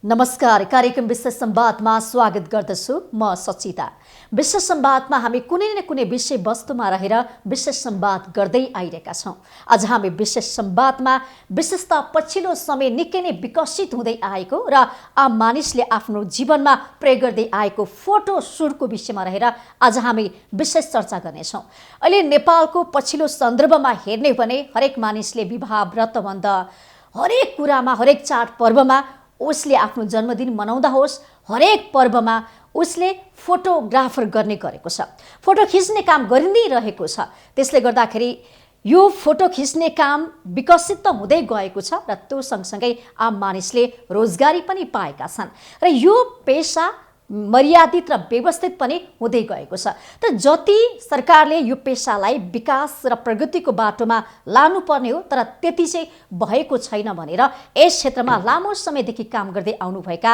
नमस्कार, कार्यक्रम विशेष संवादमा स्वागत गर्दछु म सचिता। विशेष संवादमा हामी कुनै न कुनै विषय वस्तुमा रहेर विशेष संवाद गर्दै आइरहेका छौं। आज हामी विशेष संवादमा विशेषतः पछिल्लो समय निकै नै विकसित हुँदै आएको र आम मानिसले आफ्नो जीवनमा प्रयोग गर्दै आएको फोटो सुटको विषयमा रहेर आज हामी विशेष चर्चा गर्नेछौं। अहिले नेपालको पछिल्लो सन्दर्भमा हेर्ने हो भने हरेक मानिसले विवाह व्रतबन्ध हरेक कुरामा, हरेक चाडपर्वमा उसले आफ्नो जन्मदिन मनाउँदा होस्, हरेक पर्वमा उसले फोटोग्राफर गर्ने गरेको छ, फोटो खिच्ने काम गरिँदै रहेको छ। त्यसले गर्दाखेरि यो फोटो खिच्ने काम विकसित त हुँदै गएको छ र त्यो सँगसँगै आम मानिसले रोजगारी पनि पाएका छन् र यो पेसा मर्यादित र व्यवस्थित पनि हुँदै गएको छ। तर जति सरकारले यो पेसालाई विकास र प्रगतिको बाटोमा लानुपर्ने हो, तर त्यति चाहिँ भएको छैन भनेर यस क्षेत्रमा लामो समयदेखि काम गर्दै आउनुभएका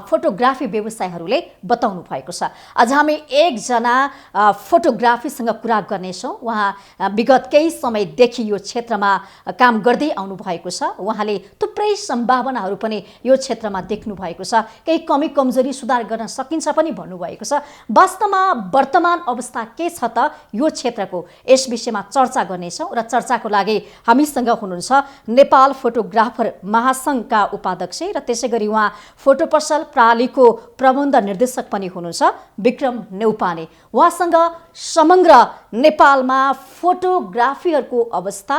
फोटोग्राफी व्यवसायीहरूले बताउनु भएको छ। आज हामी एकजना फोटोग्राफीसँग कुरा गर्नेछौँ। उहाँ विगत केही समयदेखि यो क्षेत्रमा काम गर्दै आउनुभएको छ। उहाँले थुप्रै सम्भावनाहरू पनि यो क्षेत्रमा देख्नु भएको छ। केही कमी कमजोरी सुधार गर्न सकिन्छ पनि भन्नुभएको छ। वास्तवमा वर्तमान अवस्था के छ त यो क्षेत्रको, यस विषयमा चर्चा गर्नेछौँ र चर्चाको लागि हामीसँग हुनुहुन्छ नेपाल फोटोग्राफर महासङ्घका उपाध्यक्ष र त्यसैगरी उहाँ फोटो पसल प्रालीको प्रबन्ध निर्देशक पनि हुनुहुन्छ विक्रम नेउपाने। उहाँसँग समग्र नेपालमा फोटोग्राफीहरूको अवस्था,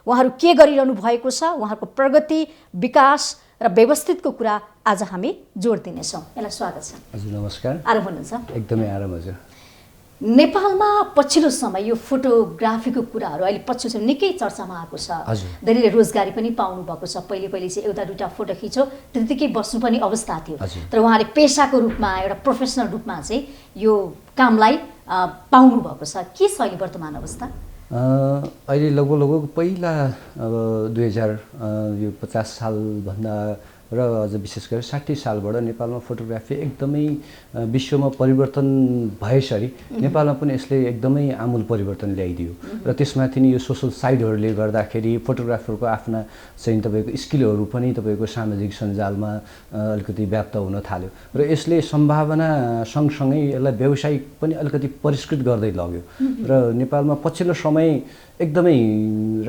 उहाँहरू के गरिरहनु भएको छ, उहाँहरूको प्रगति, विकास र व्यवस्थितको कुरा आज हामी जोड दिनेछौँ। यसलाई स्वागत छ। हजुर नमस्कार। आराम हुनुहुन्छ? एकदमै आराम हजुर। नेपालमा पछिल्लो समय यो फोटोग्राफीको कुराहरू अहिले पछिल्लो समय निकै चर्चामा आएको छ। धेरैले रोजगारी पनि पाउनु भएको छ। पहिले चाहिँ एउटा दुईटा फोटो खिच्यो, त्यतिकै बस्नु पनि अवस्था थियो। तर उहाँले पेसाको रूपमा, एउटा प्रोफेसनल रूपमा चाहिँ यो कामलाई पाउनु भएको छ। के छ अहिले वर्तमान अवस्था? अहिले लगभग पहिला अब 2050 सालभन्दा र अझ विशेष गरी 60 सालबाट नेपालमा फोटोग्राफी एकदमै विश्वमा परिवर्तन भएसरी नेपालमा पनि यसले एकदमै आमूल परिवर्तन ल्याइदियो र त्यसमाथि नि यो सोसल साइटहरूले गर्दाखेरि फोटोग्राफरको आफ्ना चाहिँ तपाईँको स्किलहरू पनि तपाईँको सामाजिक सञ्जालमा अलिकति व्याप्त हुन थाल्यो र यसले सम्भावना सँगसँगै यसलाई व्यावसायिक पनि अलिकति परिष्कृत गर्दै लग्यो र नेपालमा पछिल्लो समय एकदमै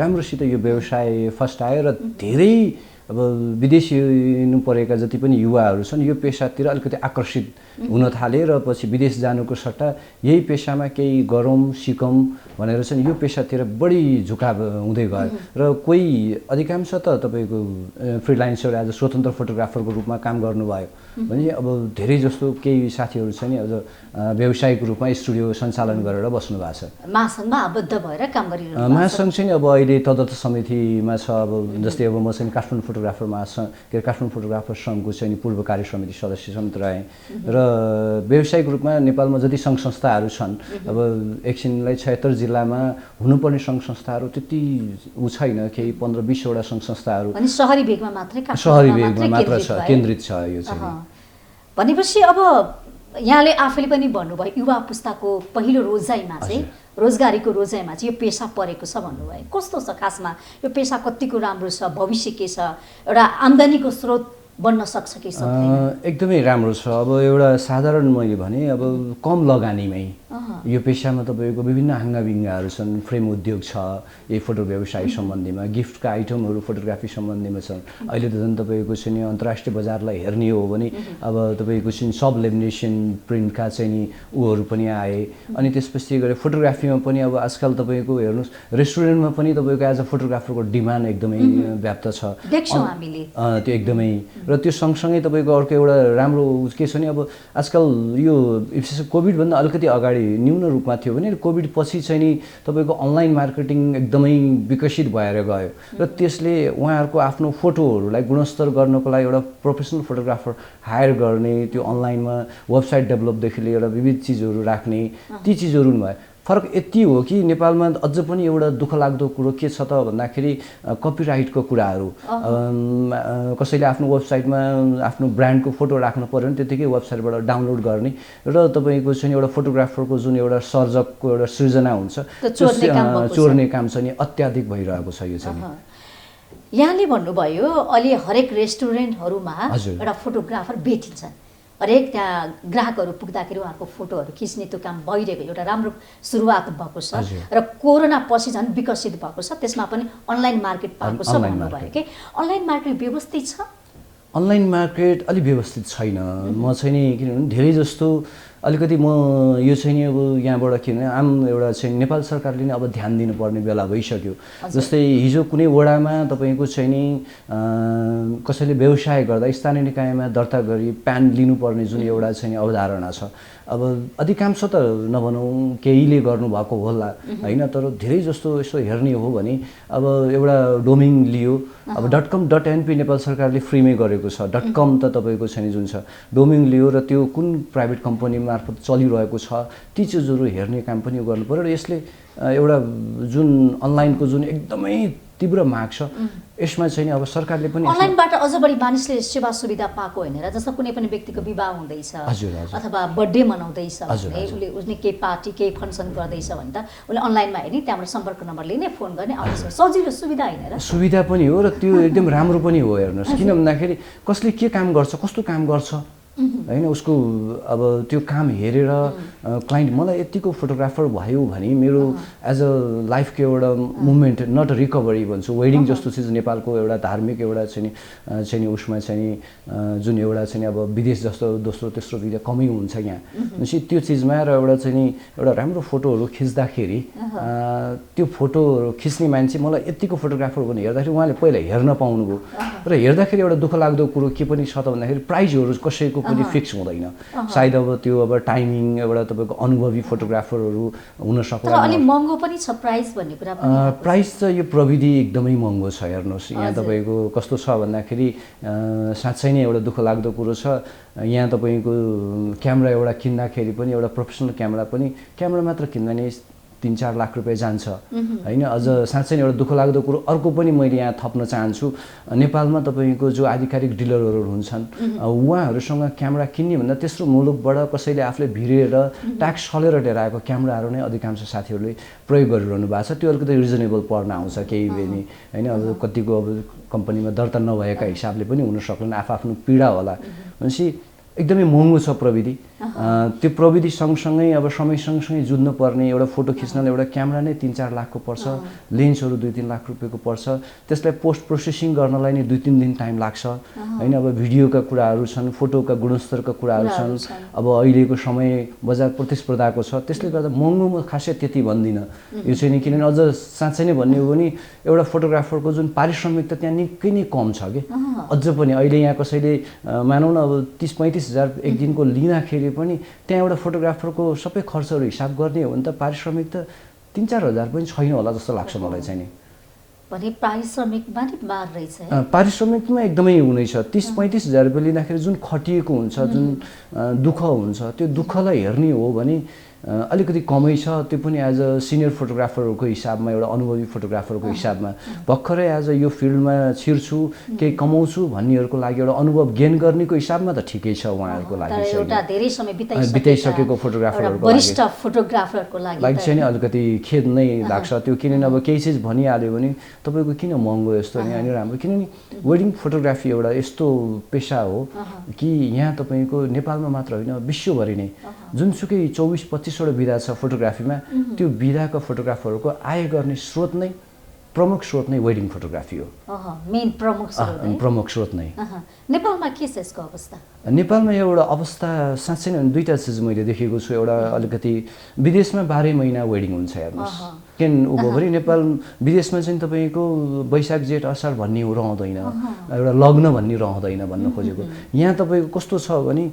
राम्रोसित यो व्यवसाय फस्टायो र धेरै अब विदेशी हिँड्नु परेका जति पनि युवाहरू छन् यो पेसातिर अलिकति आकर्षित हुन थाले र पछि विदेश जानुको सट्टा यही पेसामा केही गरौँ सिकौँ भनेर चाहिँ यो पेसातिर बढी झुकाव हुँदै गयो र कोही अधिकांश त तपाईँको फ्रिलान्सर एज अ स्वतन्त्र फोटोग्राफरको रूपमा काम गर्नुभयो भने अब धेरै जस्तो केही साथीहरू छ नि अझ व्यावसायिक रूपमा स्टुडियो सञ्चालन गरेर बस्नु भएको छ। महासङ्घमा आबद्ध भएर काम गरिरहनु भएको छ। महासङ्घ चाहिँ अब अहिले तदर्थ समितिमा छ। अब जस्तै अब म चाहिँ काठमाडौँ फोटोग्राफर महासङ्घ काठमाडौँ फोटोग्राफर सङ्घको चाहिँ पूर्व कार्य समिति सदस्य समेत रहेँ र व्यावसायिक रूपमा नेपालमा जति सङ्घ संस्थाहरू छन् अब एकछिनलाई 76 जिल्लामा हुनुपर्ने सङ्घ संस्थाहरू त्यति छैन, केही 15-20 वटा सङ्घ संस्थाहरू शहरी भेगमा मात्रै मात्र छ, केन्द्रित छ यो चाहिँ। भनेपछि अब यहाँले आफैले पनि भन्नुभयो युवा पुस्ताको पहिलो रोजाइमा चाहिँ, रोजगारीको रोजाइमा चाहिँ यो पेसा परेको छ भन्नुभयो। कस्तो छ खासमा यो पेसा? कतिको राम्रो छ? भविष्य के छ? एउटा आम्दानीको स्रोत बन्न सक्छ कि सक्दैन? एकदमै राम्रो छ। अब एउटा साधारण मैले भने अब कम लगानीमै यो पेसामा तपाईँको विभिन्न हाङ्गाभिङ्गाहरू छन्। फ्रेम उद्योग छ, यही फोटो व्यवसाय सम्बन्धीमा गिफ्टका आइटमहरू फोटोग्राफी सम्बन्धीमा छन्। अहिले त झन् तपाईँको चाहिँ अन्तर्राष्ट्रिय बजारलाई हेर्ने हो भने अब तपाईँको चाहिँ सब लेमिनेसन प्रिन्टका चाहिँ नि ऊहरू पनि आए। अनि त्यसपछि गएर फोटोग्राफीमा पनि अब आजकल तपाईँको हेर्नुहोस् रेस्टुरेन्टमा पनि तपाईँको एज अ फोटोग्राफरको डिमान्ड एकदमै व्याप्त छ, देख्छौँ हामीले त्यो एकदमै। र त्यो सँगसँगै तपाईँको अर्को एउटा राम्रो के छ भने अब आजकल यो विशेष कोभिडभन्दा अलिकति अगाडि न्यून रूपमा थियो भने कोभिड पछि चाहिँ नि तपाईँको अनलाइन मार्केटिङ एकदमै विकसित भएर गयो र त्यसले उहाँहरूको आफ्नो फोटोहरूलाई गुणस्तर गर्नको लागि एउटा प्रोफेसनल फोटोग्राफर हायर गर्ने, त्यो अनलाइनमा वेबसाइट डेभलपदेखि लिएर विविध चिजहरू राख्ने, ती चिजहरू भयो। फरक यति हो कि नेपालमा अझ पनि एउटा दुःख लाग्दो कुरो के छ त भन्दाखेरि कपिराइटको कुराहरू। कसैले आफ्नो वेबसाइटमा आफ्नो ब्रान्डको फोटो राख्नु पर्यो भने त्यतिकै वेबसाइटबाट डाउनलोड गर्ने र तपाईँको चाहिँ एउटा फोटोग्राफरको जुन एउटा सर्जकको एउटा सृजना हुन्छ चोर्ने काम चाहिँ नि अत्याधिक भइरहेको छ यो चाहिँ। यहाँले भन्नुभयो अहिले हरेक रेस्टुरेन्टहरूमा हजुर। एउटा फोटोग्राफर भेटिन्छन्, हरेक त्यहाँ ग्राहकहरू पुग्दाखेरि उहाँको फोटोहरू खिच्ने त्यो काम भइरहेको एउटा राम्रो सुरुवात भएको छ हजुर। र कोरोना पछि झन् विकसित भएको छ, त्यसमा पनि अनलाइन मार्केट पाएको छ अनलाइन भन्नुभयो कि अनलाइन मार्केट व्यवस्थित छ? अनलाइन मार्केट अलि व्यवस्थित छैन। म चाहिँ नि किनभने धेरै जस्तो अलिकति म यो चाहिँ नि अब यहाँबाट किन आम एउटा चाहिँ नेपाल सरकारले नै अब ध्यान दिनुपर्ने बेला भइसक्यो। जस्तै हिजो कुनै वडामा तपाईँको चाहिँ नि कसैले व्यवसाय गर्दा स्थानीय निकायमा दर्ता गरी प्यान लिनुपर्ने जुन एउटा चाहिँ अवधारणा छ, अब अधिकांश त नभनौँ केहीले गर्नुभएको होला होइन, तर धेरै जस्तो यसो हेर्ने हो भने अब एउटा डोमिन लियो, अब .com.np नेपाल सरकारले फ्रीमै गरेको छ, .com त तपाईँको छैन जुन छ, डोमिन लियो र त्यो कुन प्राइभेट कम्पनी मार्फत चलिरहेको छ ती चिजहरू हेर्ने काम पनि गर्नु पर्यो। र यसले एउटा जुन अनलाइनको जुन एकदमै तीव्र माग छ यसमा चाहिँ अब सरकारले पनि अनलाइनबाट अझ बढी मानिसले सेवा सुविधा पाएको होइन र, जस्तो कुनै पनि व्यक्तिको विवाह हुँदैछ अथवा बर्थडे मनाउँदैछ भने उसले केही पार्टी केही फङ्सन गर्दैछ भने त उसले अनलाइनमा हेर्ने, त्यहाँबाट सम्पर्क नम्बर लिने, फोन गर्ने, आउँछ, सजिलो सुविधा होइन र? सुविधा पनि हो र त्यो एकदम राम्रो पनि हो। हेर्नुहोस् किन भन्दाखेरि कसले के काम गर्छ, कस्तो काम गर्छ होइन, उसको अब त्यो काम हेरेर क्लाइन्ट मलाई यतिको फोटोग्राफर भयो भने मेरो एज अ लाइफको एउटा मुभमेन्ट नट रिकभरी भन्छु, वेडिङ जस्तो चिज नेपालको एउटा धार्मिक एउटा चाहिँ उसमा चाहिँ जुन एउटा चाहिँ अब विदेश जस्तो दोस्रो तेस्रो विधा कमै हुन्छ यहाँ, भनेपछि त्यो चिजमा र एउटा चाहिँ एउटा राम्रो फोटोहरू खिच्दाखेरि त्यो फोटोहरू खिच्ने मान्छे मलाई यतिको फोटोग्राफर भने हेर्दाखेरि उहाँले पहिला हेर्न पाउनुभयो र हेर्दाखेरि एउटा दुःख लाग्दो कुरो के पनि छ त भन्दाखेरि प्राइजहरू कसैको पनि फिक्स हुँदैन। सायद अब त्यो अब टाइमिङ एउटा तपाईँको अनुभवी फोटोग्राफरहरू हुन सक्ला, तर अलिक महँगो पनि छ प्राइस भन्ने कुरा पनि। प्राइस त यो प्रविधि एकदमै महँगो छ। हेर्नुहोस् यहाँ तपाईँको कस्तो छ भन्दाखेरि साँच्चै नै एउटा दुःख लाग्दो कुरो छ, यहाँ तपाईँको क्यामेरा एउटा किन्दाखेरि पनि एउटा प्रोफेसनल क्यामेरा पनि क्यामेरा मात्र किन्दा नि 3-4 लाख रुपियाँ जान्छ होइन। अझ साँच्चै नै एउटा दुःख लाग्दो कुरो अर्को पनि मैले यहाँ थप्न चाहन्छु, नेपालमा तपाईँको जो आधिकारिक डिलरहरू हुन्छन् उहाँहरूसँग क्यामेरा किन्ने भन्दा तेस्रो मुलुकबाट कसैले आफूले भिरेर ट्याक्स छलेर लिएर आएको क्यामेराहरू नै अधिकांश साथीहरूले प्रयोग गरिरहनु भएको छ। त्यो अलिकति रिजनेबल पर्न आउँछ केही पनि होइन, अब कतिको अब कम्पनीमा दर्ता नभएका हिसाबले पनि हुन सक्दैन, आफ्नो पीडा होला। भनेपछि एकदमै महँगो छ प्रविधि। त्यो प्रविधि सँगसँगै अब समय सँगसँगै जुझ्नु पर्ने एउटा फोटो खिच्नलाई एउटा क्यामेरा नै 3-4 लाखको पर्छ, लेन्सहरू 2-3 लाख रुपियाँको पर्छ, त्यसलाई पोस्ट प्रोसेसिङ गर्नलाई नै 2-3 दिन टाइम लाग्छ होइन। अब भिडियोका कुराहरू छन्, फोटोका गुणस्तरका कुराहरू छन्, अब अहिलेको समय बजार प्रतिस्पर्धाको छ, त्यसले गर्दा महँगोमा खासै त्यति भन्दिनँ यो चाहिँ नि। किनभने अझ साँच्चै नै भन्ने हो भने एउटा फोटोग्राफरको जुन पारिश्रमिक त त्यहाँ निकै नै कम छ कि अझ पनि। अहिले यहाँ कसैले मानौँ न अब 30-35 हजार एक दिनको लिँदाखेरि पनि त्यहाँ एउटा फोटोग्राफरको सबै खर्चहरू हिसाब गर्ने हो भने त पारिश्रमिक त 3-4 हजार पनि छैन होला जस्तो लाग्छ मलाई चाहिँ नि। भने पारिश्रमिकमा नि मार रहेछ, पारिश्रमिकमा एकदमै हुनेछ। 30-35 हजार रुपियाँ लिँदाखेरि जुन खटिएको हुन्छ, जुन दुःख हुन्छ, त्यो दुःखलाई हेर्ने हो भने अलिकति कमै छ। त्यो पनि एज अ सिनियर फोटोग्राफरहरूको हिसाबमा, एउटा अनुभवी फोटोग्राफरको हिसाबमा भर्खरै एज अ यो फिल्डमा छिर्छु केही कमाउँछु भन्नेहरूको लागि एउटा अनुभव गेन गर्नेको हिसाबमा त ठिकै छ उहाँहरूको लागि। एउटा धेरै समय बिताइसकेको फोटोग्राफरहरूको वरिष्ठ फोटोग्राफरको लागि चाहिँ नि अलिकति खेद नै लाग्छ त्यो। किनभने अब केही चिज भनिहाल्यो भने तपाईँको किन महँगो यस्तो नि अनि राम्रो, किनभने वेडिङ फोटोग्राफी एउटा यस्तो पेसा हो कि यहाँ तपाईँको नेपालमा मात्र होइन विश्वभरि नै जुनसुकै 24-25 वटा विधा छ फोटोग्राफीमा, त्यो विधाका फोटोग्राफरहरूको आय गर्ने स्रोत नै प्रमुख स्रोत नै वेडिङ फोटोग्राफी हो। मेन प्रमुख स्रोत नै। नेपालमा के छ यसको अवस्था? नेपालमा एउटा अवस्था साँच्चै नै दुईवटा चिज मैले देखेको छु। एउटा अलिकति विदेशमा 12 महिना वेडिङ हुन्छ हेर्नुहोस्, किन उभोभरि नेपाल विदेशमा चाहिँ तपाईँको वैशाख जेठ असार भन्ने रहँदैन, एउटा लग्न भन्ने रहँदैन भन्न खोजेको। यहाँ तपाईँको कस्तो छ भने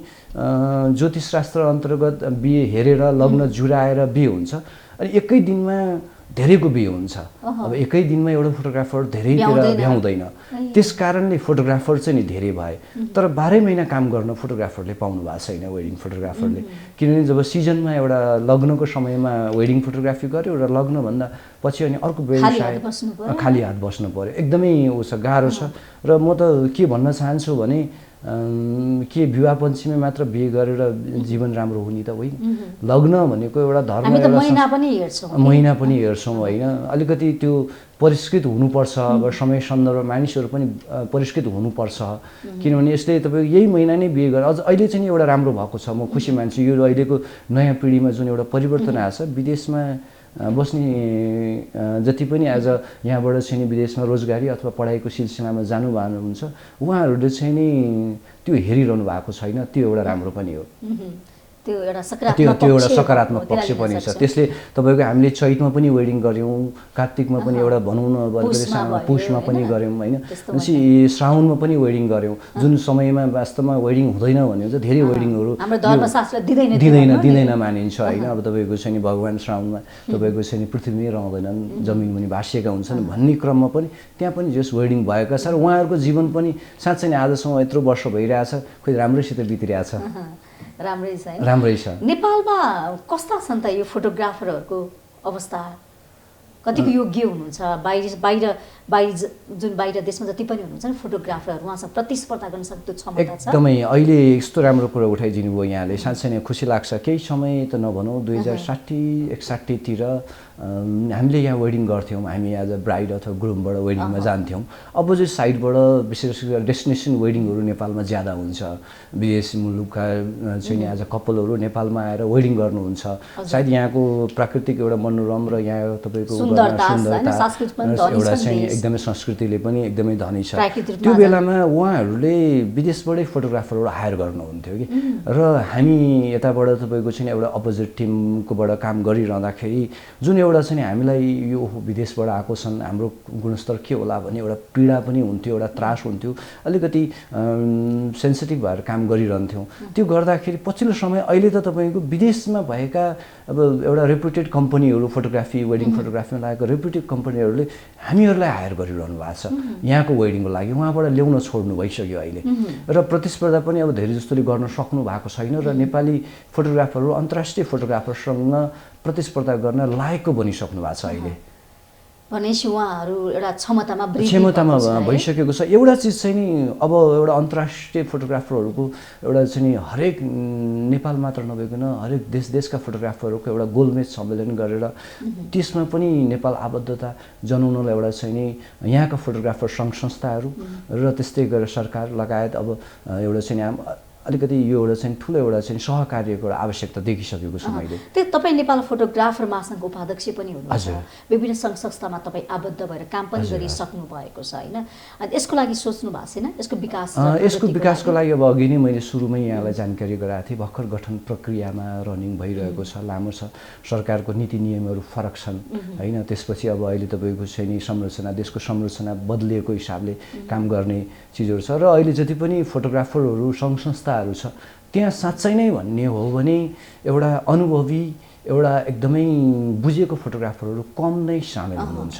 ज्योतिषशास्त्र अन्तर्गत बिहे हेरेर लग्न जुराएर बिहे हुन्छ अनि एकै दिनमा धेरैको बिहे हुन्छ। अब एकै दिनमा एउटा फोटोग्राफर धेरैतिर भ्याउँदैन, त्यस कारणले फोटोग्राफर चाहिँ नि धेरै भए। तर 12 महिना काम गर्न फोटोग्राफरले पाउनु भएको छैन वेडिङ फोटोग्राफरले। किनभने जब सिजनमा एउटा लग्नको समयमा वेडिङ फोटोग्राफी गर्यो र लग्नभन्दा पछि अनि अर्को व्यवसाय खाली हात बस्नु पर्यो, एकदमै ऊ छ, गाह्रो छ। र म त के भन्न चाहन्छु भने के विवाह पञ्चमी मात्र बिहे गरेर जीवन राम्रो हुने त होइन। लग्न भनेको एउटा धर्म, हामी त महिना पनि हेर्छौँ, महिना पनि हेर्छौँ होइन। अलिकति त्यो परिष्कृत हुनुपर्छ, अब समय सन्दर्भ मानिसहरू पनि परिष्कृत हुनुपर्छ, किनभने यसले तपाईँको यही महिना नै बिहे गरेर अझ अहिले चाहिँ एउटा राम्रो भएको छ। म खुसी मान्छु यो अहिलेको नयाँ पिँढीमा जुन एउटा परिवर्तन आएको छ। विदेशमा बस्ने जति पनि आज यहाँबाट चाहिँ नि विदेशमा रोजगारी अथवा पढाइको सिलसिलामा जानु हुन्छ, उहाँहरूले चाहिँ नि त्यो हेरिरहनु भएको छैन। त्यो एउटा राम्रो पनि हो। त्यो एउटा सकारात्मक पक्ष पनि छ। त्यसले तपाईँको हामीले चैतमा पनि वेडिङ गऱ्यौँ, कार्तिकमा पनि एउटा भनौँ न पुसमा पनि गऱ्यौँ होइन, श्रावणमा पनि वेडिङ गऱ्यौँ। जुन समयमा वास्तवमा वेडिङ हुँदैन भने चाहिँ धेरै वेडिङहरू दिँदैन मानिन्छ होइन। अब तपाईँको चाहिँ नि भगवान् श्रावणमा तपाईँको चाहिँ नि पृथ्वीमै रहँदैनन्, जमिन पनि भाँसिएका हुन्छन् भन्ने क्रममा पनि त्यहाँ पनि जस वेडिङ भएका छ र उहाँहरूको जीवन पनि साँच्चै नै आजसम्म यत्रो वर्ष भइरहेछ, खोइ राम्रैसित बितिरहेछ। राम्रै छ, राम्रै छ। नेपालमा कस्ता छन् त यो फोटोग्राफरहरूको अवस्था? कतिको योग्य हुनुहुन्छ? जुन बाहिर देशमा जति पनि हुनुहुन्छ नि फोटोग्राफरहरू, उहाँसँग प्रतिस्पर्धा गर्न सक्ने त्यो क्षमता छ? एकदमै अहिले यस्तो राम्रो कुरा उठाइदिनु भयो यहाँले, साँच्चै नै खुसी लाग्छ। केही समय त नभनौँ 2060-61 हामीले यहाँ वेडिङ गर्थ्यौँ। हामी एज अ ब्राइड अथवा ग्रुमबाट वेडिङमा जान्थ्यौँ। अपोजिट साइडबाट विशेष गरेर डेस्टिनेसन वेडिङहरू नेपालमा ज्यादा हुन्छ। विदेशी मुलुकका चाहिँ एज अ कपलहरू नेपालमा आएर वेडिङ गर्नुहुन्छ। सायद यहाँको प्राकृतिक एउटा मनोरम र यहाँ तपाईँको सुन्दरता एउटा चाहिँ एकदमै संस्कृतिले पनि एकदमै धनी छ। त्यो बेलामा उहाँहरूले विदेशबाटै फोटोग्राफरहरू हायर गर्नुहुन्थ्यो कि, र हामी यताबाट तपाईँको चाहिँ एउटा अपोजिट टिमकोबाट काम गरिरहँदाखेरि जुन एउटा चाहिँ हामीलाई यो विदेशबाट आएको छन्, हाम्रो गुणस्तर के होला भन्ने एउटा पीडा पनि हुन्थ्यो, एउटा त्रास हुन्थ्यो, अलिकति सेन्सिटिभ भएर काम गरिरहन्थ्यौँ। त्यो गर्दाखेरि पछिल्लो समय अहिले त तपाईँको विदेशमा भएका अब एउटा रेपुटेड कम्पनीहरू, फोटोग्राफी वेडिङ फोटोग्राफीमा लागेको रेपुटेड कम्पनीहरूले हामीहरूलाई हायर गरिरहनु भएको छ यहाँको वेडिङको लागि। उहाँबाट ल्याउन छोड्नु भइसक्यो अहिले, र प्रतिस्पर्धा पनि अब धेरै जस्तोले गर्न सक्नु भएको छैन, र नेपाली फोटोग्राफरहरू अन्तर्राष्ट्रिय फोटोग्राफरसँग प्रतिस्पर्धा गर्न लायकको बनिसक्नु भएको छ अहिले। भनेपछि उहाँहरू एउटा क्षमतामा भइसकेको छ। एउटा चिज चाहिँ नि अब एउटा अन्तर्राष्ट्रिय फोटोग्राफरहरूको एउटा चाहिँ नि हरेक नेपाल मात्र नभइकन हरेक देशका फोटोग्राफरहरूको एउटा गोलमेज सम्मेलन गरेर त्यसमा पनि नेपाल आबद्धता जनाउनलाई एउटा चाहिँ नि यहाँका फोटोग्राफर सङ्घ संस्थाहरू र त्यस्तै गरेर सरकार लगायत अब एउटा चाहिँ अलिकति यो एउटा चाहिँ ठुलो एउटा चाहिँ सहकार्यको एउटा आवश्यकता देखिसकेको छ मैले। त्यो तपाईँ नेपाल फोटोग्राफर महासङ्घको उपाध्यक्ष पनि हुनुहुन्छ, विभिन्न सङ्घ संस्थामा तपाईँ आबद्ध भएर काम पनि गरिसक्नु भएको छ होइन। अनि यसको लागि सोच्नु भएको छैन यसको विकासको लागि? अब अघि नै मैले सुरुमै यहाँलाई जानकारी गराएको थिएँ, भर्खर गठन प्रक्रियामा रनिङ भइरहेको छ, लामो छ, सरकारको नीति नियमहरू फरक छन् होइन। त्यसपछि अब अहिले तपाईँको चाहिँ नि संरचना, देशको संरचना बदलिएको हिसाबले काम गर्ने चिजहरू छ, र अहिले जति पनि फोटोग्राफरहरू सङ्घ संस्थाहरू छ त्यहाँ साँच्चै नै भन्ने हो भने एउटा अनुभवी एउटा एकदमै बुझेको फोटोग्राफरहरू कम नै सामेल हुनुहुन्छ।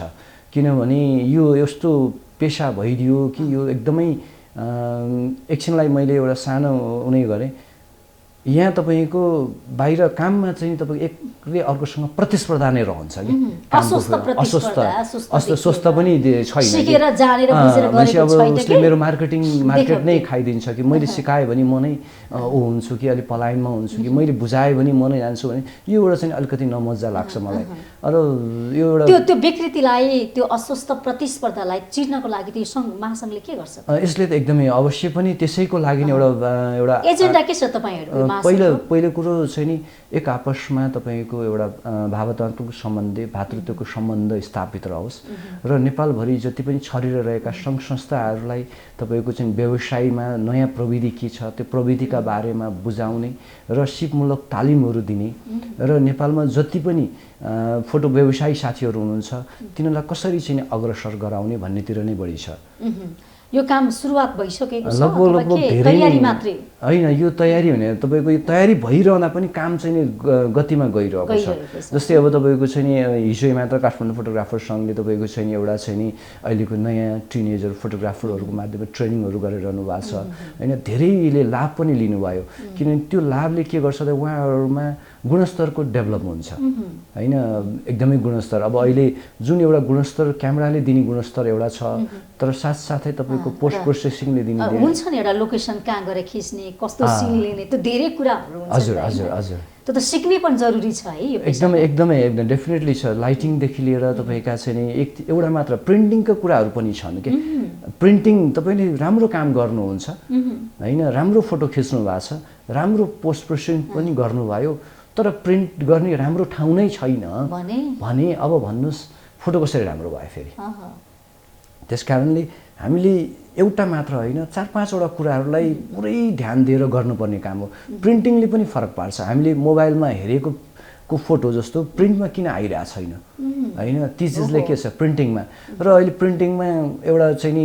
किनभने यो यस्तो पेसा भइदियो कि यो एकदमै एकछिनलाई मैले एउटा सानो उनी गरेँ, यहाँ तपाईँको बाहिर काममा चाहिँ तपाईँको एकले अर्कोसँग प्रतिस्पर्धा नै रहन्छ कि, स्वस्थ पनि छैन। अब उसले मेरो मार्केट नै खाइदिन्छ कि मैले सिकाएँ भने म नै हुन्छु कि अलि पलायनमा हुन्छु कि मैले बुझाएँ भने म नै जान्छु भने यो एउटा चाहिँ अलिकति नमजा लाग्छ मलाई। र यो एउटा त्यो विकृतिलाई, त्यो अस्वस्थ प्रतिस्पर्धालाई चिर्नको लागि त्यो सङ्घ महासङ्घले के गर्छ? यसले त एकदमै अवश्य पनि त्यसैको लागि एउटा एजेन्डा के छ तपाईँहरूको? पहिलो कुरो चाहिँ नि एक आपसमा तपाईँको एउटा भावनात्मक सम्बन्ध, भातृत्वको सम्बन्ध स्थापित रहोस्, र नेपालभरि जति पनि छरिएर रहेका सङ्घ संस्थाहरूलाई तपाईँको चाहिँ व्यवसायमा नयाँ प्रविधि के छ त्यो प्रविधिका बारेमा बुझाउने र सिपमूलक तालिमहरू दिने, र नेपालमा जति पनि फोटो व्यवसायी साथीहरू हुनुहुन्छ तिनीहरूलाई कसरी चाहिँ अग्रसर गराउने भन्नेतिर नै बढी छ। यो काम सुरुवात भइसकेको छ? लगभग धेरै मात्रै होइन, यो तयारी भने तपाईँको यो तयारी भइरहँदा पनि काम चाहिँ नि गतिमा गइरहेको छ। जस्तै अब तपाईँको चाहिँ नि हिजो मात्र काठमाडौँ फोटोग्राफर सङ्घले तपाईँको चाहिँ नि एउटा चाहिँ नि अहिलेको नयाँ टिनेजर फोटोग्राफरहरूको माध्यमबाट ट्रेनिङहरू गरिरहनु भएको छ होइन। धेरैले लाभ पनि लिनुभयो, किनभने त्यो लाभले के गर्छ त उहाँहरूमा गुणस्तरको डेभलप हुन्छ होइन, एकदमै गुणस्तर। अब अहिले जुन एउटा गुणस्तर क्यामेराले दिने गुणस्तर एउटा छ, तर साथसाथै तपाईँको पोस्ट प्रोसेसिङले दिने हुन्छ नि, एउटा लोकेसन कहाँ गएर खिच्ने, कस्तो सिन लिने, त्यो धेरै कुराहरू हुन्छ। हजुर हजुर हजुर, त्यो त सिक्ने पनि जरुरी छ है यो। एकदमै एकदमै एकदम डेफिनेटली छ। लाइटिङदेखि लिएर तपाईँका चाहिँ एउटा मात्र प्रिन्टिङको कुराहरू पनि छन् कि प्रिन्टिङ तपाईँले राम्रो काम गर्नुहुन्छ होइन, राम्रो फोटो खिच्नु भएको छ, राम्रो पोस्ट प्रोसेसिङ पनि गर्नुभयो, तर प्रिन्ट गर्ने राम्रो ठाउँ नै छैन भने अब भन्नुहोस् फोटो कसरी राम्रो भयो फेरि। त्यस कारणले हामीले एउटा मात्र होइन 4-5 वटा कुराहरूलाई पुरै ध्यान दिएर गर्नुपर्ने काम हो। प्रिन्टिङले पनि फरक पार्छ। हामीले मोबाइलमा हेरेको फोटो जस्तो प्रिन्टमा किन आइरहेको छैन होइन, ती चिजले के छ प्रिन्टिङमा। र अहिले प्रिन्टिङमा एउटा चाहिँ नि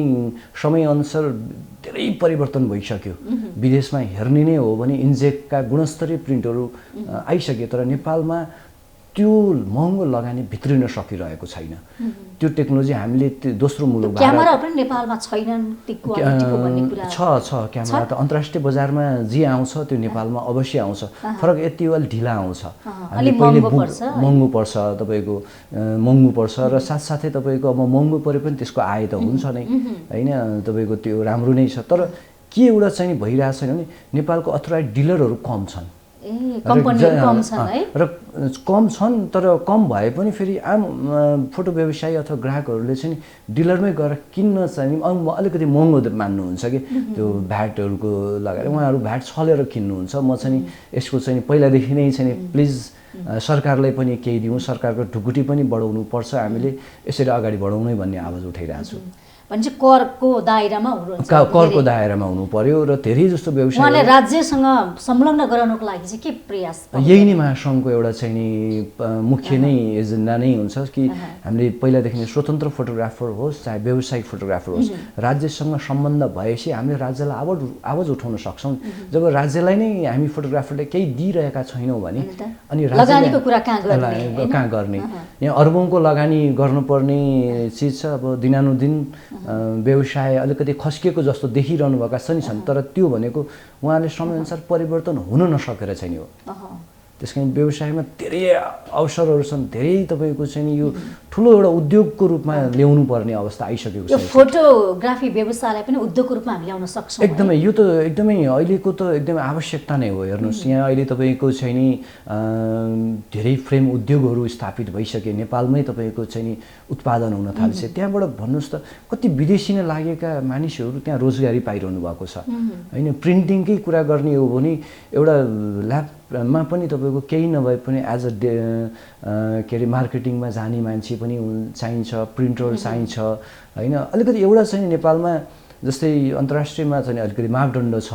समयअनुसार धेरै परिवर्तन भइसक्यो। विदेशमा हेर्ने नै हो भने इन्जेक्टका गुणस्तरीय प्रिन्टहरू आइसके, तर नेपालमा त्यो महँगो लगानी भित्रिन सकिरहेको छैन। त्यो टेक्नोलोजी हामीले दोस्रो मुलुक क्यामेरा पनि नेपालमा छैनन् त्यो क्वालिटीको भन्ने कुरा छ क्यामेरा त अन्तर्राष्ट्रिय बजारमा जे आउँछ त्यो नेपालमा अवश्य आउँछ। फरक यति अलि ढिला आउँछ, हामीले पहिले महँगो पर्छ, तपाईँको महँगो पर्छ, र साथसाथै तपाईँको अब महँगो परे पनि त्यसको आय त हुन्छ नै होइन, तपाईँको त्यो राम्रो नै छ। तर के एउटा चाहिँ भइरहेको छैन भने नेपालको अथोराइज डिलरहरू कम छन्, र कम छन्, तर कम भए पनि फेरि आम फोटो व्यवसायी अथवा ग्राहकहरूले चाहिँ डिलरमै गएर किन्न चाहिँ अलिकति महँगो मान्नुहुन्छ कि त्यो भ्याटहरूको लगाएर उहाँहरू भ्याट छलेर किन्नुहुन्छ। म चाहिँ यसको चाहिँ पहिलादेखि नै चाहिँ प्लिज सरकारलाई पनि केही दिउँ, सरकारको ढुकुटी पनि बढाउनु पर्छ, हामीले यसरी अगाडि बढाउनै भन्ने आवाज उठाइरहेको छु। भने करको दायरामा हुनुहुन्छ, करको दायरामा हुनु पर्यो। र धेरै जस्तो व्यवसाय उहाँले राज्यसँग संलग्न गराउनको लागि चाहिँ के प्रयास? यही नै महासङ्घको एउटा चाहिँ नि मुख्य नै एजेन्डा नै हुन्छ कि हामीले पहिलादेखि नै स्वतन्त्र फोटोग्राफर होस् चाहे व्यावसायिक फोटोग्राफर होस्, राज्यसँग सम्बन्ध भएपछि हामीले राज्यलाई आवाज उठाउन सक्छौँ। जब राज्यलाई नै हामी फोटोग्राफरले केही दिइरहेका छैनौँ भने अनि लगानीको कुरा कहाँ गर्ने? यहाँ अरबौँको लगानी गर्नुपर्ने चिज छ। अब दिनानुदिन व्यवसाय अलिकति खस्किएको जस्तो देखिरहनु भएका छन्, तर त्यो भनेको उहाँले समयअनुसार परिवर्तन हुन नसकेर चाहिँ हो। त्यस कारण व्यवसायमा धेरै अवसरहरू छन्, धेरै तपाईँको चाहिँ यो ठुलो एउटा उद्योगको रूपमा ल्याउनु पर्ने अवस्था आइसकेको छ। फोटोग्राफी व्यवसायलाई पनि उद्योगको रूपमा हामी ल्याउन सक्छौँ। एकदमै, यो त एकदमै अहिलेको त एकदमै आवश्यकता नै हो। हेर्नुहोस् यहाँ अहिले तपाईँको चाहिँ नि धेरै फ्रेम उद्योगहरू स्थापित भइसके, नेपालमै तपाईँको चाहिँ नि उत्पादन हुन थाल्छ। त्यहाँबाट भन्नुहोस् त कति विदेशी नै लागेका मानिसहरू त्यहाँ रोजगारी पाइरहनु भएको छ होइन। प्रिन्टिङकै कुरा गर्ने हो भने एउटा ल्याबमा पनि तपाईँको केही नभए पनि एज अ के अरे मार्केटिङमा जाने मान्छे पनि चाहिन्छ, प्रिन्टर चाहिन्छ होइन। अलिकति एउटा चाहिँ नेपालमा जस्तै अन्तर्राष्ट्रियमा चाहिँ अलिकति मापदण्ड छ।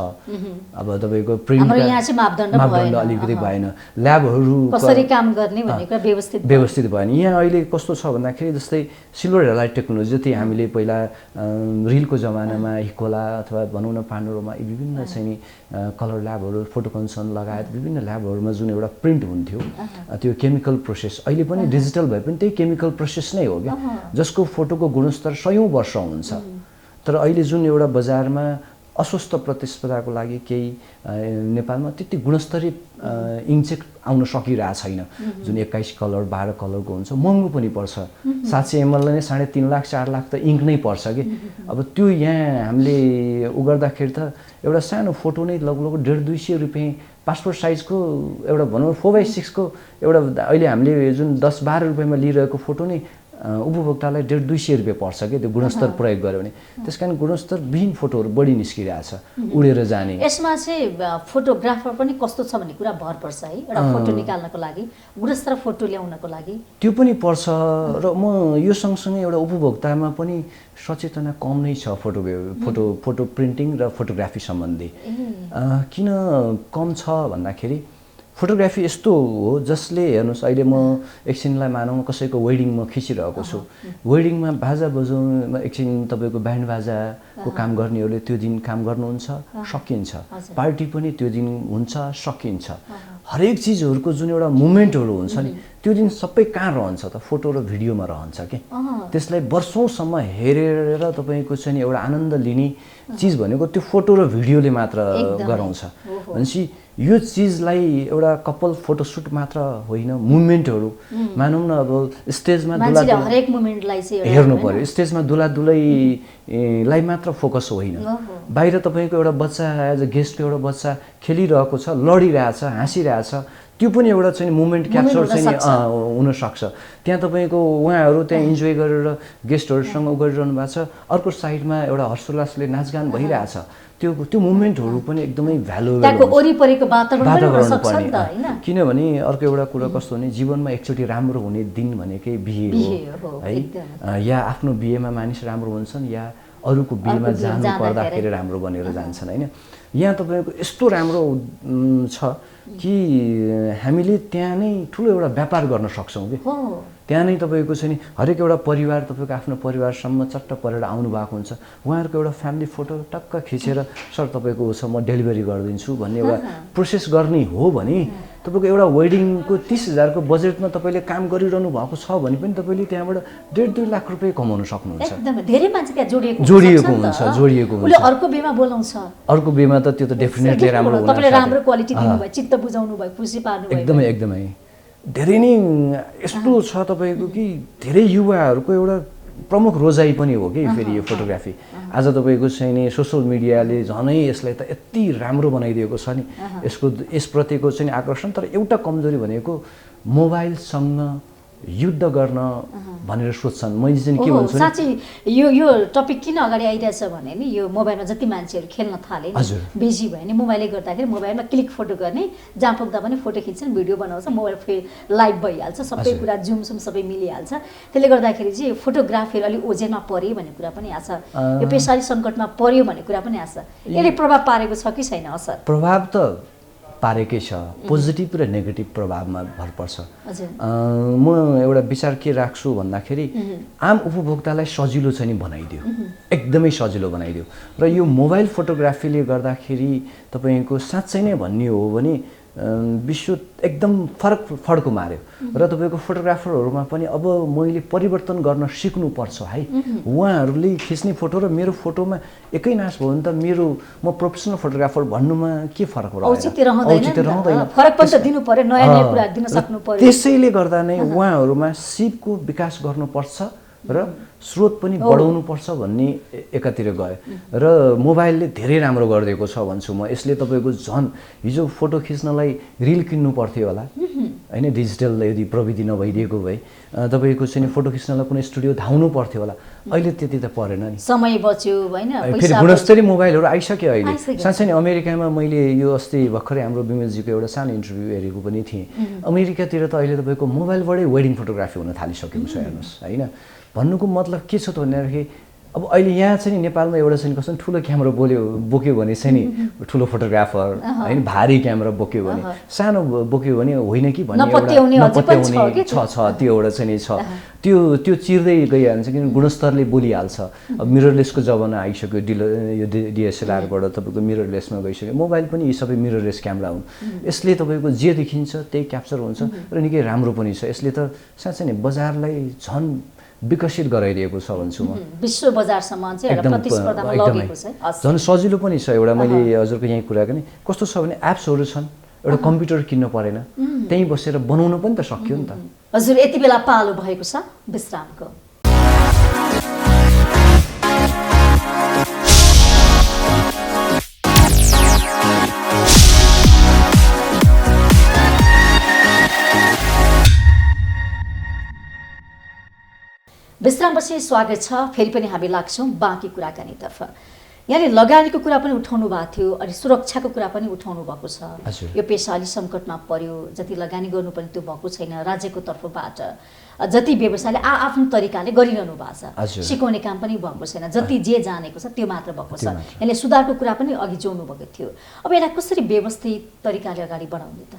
अब तपाईँको मापदण्ड अलिकति भएन, ल्याबहरू कसरी काम गर्ने भन्ने कुरा व्यवस्थित भएन। यहाँ अहिले कस्तो छ भन्दाखेरि जस्तै सिल्भर हेलाइट टेक्नोलोजी जति हामीले पहिला रिलको जमानामा हिकोला अथवा भनौँ न पान्डोरोमा विभिन्न चाहिँ कलर ल्याबहरू, फोटो कन्सन लगायत विभिन्न ल्याबहरूमा जुन एउटा प्रिन्ट हुन्थ्यो त्यो केमिकल प्रोसेस, अहिले पनि डिजिटल भए पनि त्यही केमिकल प्रोसेस नै हो क्या, जसको फोटोको गुणस्तर 100औं वर्ष हुन्छ। तर अहिले जुन एउटा बजारमा अस्वस्थ प्रतिस्पर्धाको लागि केही नेपालमा त्यति गुणस्तरीय इङ्कजेक्ट आउन सकिरहेको छैन। जुन 21 कलर 12 कलरको हुन्छ, महँगो पनि पर्छ। 700 ml नै 3.5 लाख 4 लाख त इङ्क नै पर्छ कि। अब त्यो यहाँ हामीले गर्दाखेरि त एउटा सानो फोटो नै लगभग 150-200 रुपियाँ पासपोर्ट साइजको एउटा भनौँ 4x6 को एउटा अहिले हामीले जुन 10-12 रुपियाँमा लिइरहेको फोटो नै उपभोक्तालाई 150-200 रुपियाँ पर्छ कि त्यो गुणस्तर प्रयोग गर्यो भने। त्यस कारण गुणस्तरविहीन फोटोहरू बढी निस्किरहेछ उडेर जाने। यसमा चाहिँ फोटोग्राफर पनि कस्तो छ भन्ने कुरा भर पर्छ है, एउटा फोटो निकाल्नको लागि, गुणस्तर फोटो ल्याउनको लागि त्यो पनि पर्छ। र म यो सँगसँगै एउटा उपभोक्तामा पनि सचेतना कम नै छ फोटो प्रिन्टिङ र फोटोग्राफी सम्बन्धी। किन कम छ भन्दाखेरि फोटोग्राफी यस्तो हो जसले हेर्नुहोस् अहिले म एकछिनलाई मानौँ कसैको वेडिङ म खिचिरहेको छु, वेडिङमा बाजा बजाउनु एकछिन तपाईँको ब्यान्ड बाजाको काम गर्नेहरूले त्यो दिन काम गर्नुहुन्छ सकिन्छ, पार्टी पनि त्यो दिन हुन्छ सकिन्छ। हरेक चिजहरूको जुन एउटा मुभमेन्टहरू हुन्छ नि त्यो दिन सबै कहाँ रहन्छ त फोटो र भिडियोमा रहन्छ कि त्यसलाई वर्षौँसम्म हेरेर तपाईँको चाहिँ नि एउटा आनन्द लिने चिज भनेको त्यो फोटो र भिडियोले मात्र गराउँछ भनेपछि यो चिजलाई एउटा कपल फोटोसुट मात्र होइन मुभमेन्टहरू मानौँ न अब स्टेजमा हेर्नु पर्यो स्टेजमा दुलादुलैलाई मात्र फोकस होइन बाहिर तपाईँको एउटा बच्चा एज अ गेस्टको एउटा बच्चा खेलिरहेको छ लडिरहेछ हाँसिरहेछ त्यो पनि एउटा चाहिँ मुभमेन्ट क्याप्चर चाहिँ हुनसक्छ त्यहाँ तपाईँको उहाँहरू त्यहाँ इन्जोय गरेर गेस्टहरूसँग गरिरहनु भएको छ अर्को साइडमा एउटा हर्षोल्लासले नाचगान भइरहेछ त्यो मुभमेन्टहरू पनि एकदमै भ्यालुएबल किनभने अर्को एउटा कुरा कस्तो भने जीवनमा एकचोटि राम्रो हुने दिन भनेकै बिहे हो है या आफ्नो बिहेमा मानिस राम्रो हुन्छन् या अरूको बिहेमा जानु पर्दाखेरि राम्रो बनेर जान्छन् होइन यहाँ तपाईँको यस्तो राम्रो छ कि हामीले त्यहाँ नै ठुलो एउटा व्यापार गर्न सक्छौँ कि त्यहाँ नै तपाईँको चाहिँ नि हरेक एउटा परिवार तपाईँको आफ्नो परिवारसम्म चट्ट परेर आउनु भएको हुन्छ उहाँहरूको एउटा फ्यामिली फोटो टक्क खिचेर सर तपाईँको छ म डेलिभरी गरिदिन्छु भन्ने एउटा प्रोसेस गर्ने हो भने तपाईँको एउटा वेडिङको 30,000 को बजेटमा तपाईँले काम गरिरहनु भएको छ भने पनि तपाईँले त्यहाँबाट 1.5-2 लाख रुपियाँ कमाउन सक्नुहुन्छ एकदमै धेरै मान्छे त्यहाँ जोडिएको हुन्छ अर्को बेमा बोलाउँछ अर्को बेमा त त्यो त डेफिनेटली राम्रो हुन्छ तपाईले राम्रो क्वालिटी दिनुभयो चित्त बुझाउनु भयो खुसी पार्नु भयो एकदमै धेरै नै यस्तो छ तपाईँको कि धेरै युवाहरूको एउटा प्रमुख रोजाइ पनि हो कि फेरि यो फोटोग्राफी आज तपाईँको चाहिँ नि सोसल मिडियाले झनै यसलाई त यति राम्रो बनाइदिएको छ नि यसप्रतिको चाहिँ आकर्षण तर एउटा कमजोरी भनेको मोबाइलसँग युद्ध गर्न भनेर सोच्छन् मैले चाहिँ के भन्छु साँच्चै यो टपिक किन अगाडि आइरहेछ भने नि यो मोबाइलमा जति मान्छेहरू खेल्न थाले बिजी भयो नि मोबाइलले गर्दाखेरि मोबाइलमा क्लिक फोटो गर्ने जहाँ पुग्दा पनि फोटो खिच्छन् भिडियो बनाउँछ मोबाइल लाइभ भइहाल्छ सबै कुरा जुम सुम सबै मिलिहाल्छ त्यसले गर्दाखेरि चाहिँ फोटोग्राफीहरू अलिक ओजेनमा पर्यो भन्ने कुरा पनि आछ यो पेसारी सङ्कटमा पर्यो भन्ने कुरा पनि आछ यसले प्रभाव पारेको छ कि छैन असर प्रभाव त पारेकै छ पोजिटिभ र नेगेटिभ प्रभावमा भर पर्छ म एउटा विचार के राख्छु भन्दाखेरि आम उपभोक्तालाई सजिलो चाहिँ नि बनाइदियो एकदमै सजिलो बनाइदियो र यो मोबाइल फोटोग्राफीले गर्दाखेरि तपाईँको साँच्चै नै भन्ने हो भने विश्व एकदम फड्को मार्यो र तपाईँको फोटोग्राफरहरूमा पनि अब मैले परिवर्तन गर्न सिक्नुपर्छ है उहाँहरूले खिच्ने फोटो र मेरो फोटोमा एकै नाश भयो भने त म प्रोफेसनल फोटोग्राफर भन्नुमा के फरक रहँदैन फरक पनि त दिनु पर्यो नयाँ कुरा दिन सक्नु पर्यो त्यसैले गर्दा नै उहाँहरूमा सिपको विकास गर्नुपर्छ र स्रोत पनि बढाउनु पर्छ भन्ने एकातिर गयो र मोबाइलले धेरै राम्रो गरिदिएको छ भन्छु म यसले तपाईँको झन् हिजो फोटो खिच्नलाई रिल किन्नु पर्थ्यो होला हैन डिजिटल यदि प्रविधि नभइदिएको भए तपाईँको चाहिँ फोटो खिच्नलाई कुनै स्टुडियो धाउनु पर्थ्यो होला अहिले त्यति त परेन नि समय बच्यो हैन फेरि गुणस्तरीय मोबाइलहरू आइसक्यो अहिले साँच्चै नै अमेरिकामा मैले यो अस्ति भर्खरै हाम्रो विमलजीको एउटा सानो इन्टरभ्यू हेरेको पनि थिएँ अमेरिकातिर त अहिले तपाईँको मोबाइलबाटै वेडिङ फोटोग्राफी हुन थालिसकेको छ हेर्नुहोस् हैन भन्नुको मतलब के छ त भनेदेखि अब अहिले यहाँ चाहिँ नि नेपालमा एउटा चाहिँ कस्तो ठुलो क्यामेरा बोक्यो भने चाहिँ नि ठुलो फोटोग्राफर हैन भारी क्यामेरा बोक्यो भने सानो बोक्यो भने होइन कि भन्ने नपत्याउने छ त्यो एउटा चाहिँ नि छ त्यो चिर्दै गइहाल्छ किनभने गुणस्तरले बोलिहाल्छ अब मिररलेसको जमाना आइसक्यो यो डिएसएलआरबाट तपाईँको मिररलेसमा गइसक्यो मोबाइल पनि यी सबै मिररलेस क्यामेरा हुन् यसले तपाईँको जे देखिन्छ त्यही क्याप्चर हुन्छ र निकै राम्रो पनि छ यसले त साँच्चै नै बजारलाई झन् विकसित गराइदिएको छ भन्छु म विश्व बजारसम्म चाहिँ एउटा प्रतिस्पर्धामा लगेको छ झन् सजिलो पनि छ एउटा मैले हजुरको यही कुरा गर्ने कस्तो छ भने एप्सहरू छन् एउटा कम्प्युटर किन्न परेन त्यहीँ बसेर बनाउन पनि त सक्यो नि त हजुर यति बेला पालो भएको छ विश्रामको विश्रामपछि स्वागत छ फेरि पनि हामी लाग्छौँ बाँकी कुराकानीतर्फ यहाँले लगानीको कुरा पनि उठाउनु भएको थियो अनि सुरक्षाको कुरा पनि उठाउनु भएको छ यो पेसा अलि सङ्कटमा पर्यो जति लगानी गर्नुपर्ने त्यो भएको छैन राज्यको तर्फबाट जति व्यवसायले आफ्नो तरिकाले गरिरहनु भएको छ सिकाउने काम पनि भएको छैन जति जे जानेको छ त्यो मात्र भएको छ यसले सुधारको कुरा पनि अघि जोड्नु भएको थियो अब यसलाई कसरी व्यवस्थित तरिकाले अगाडि बढाउने त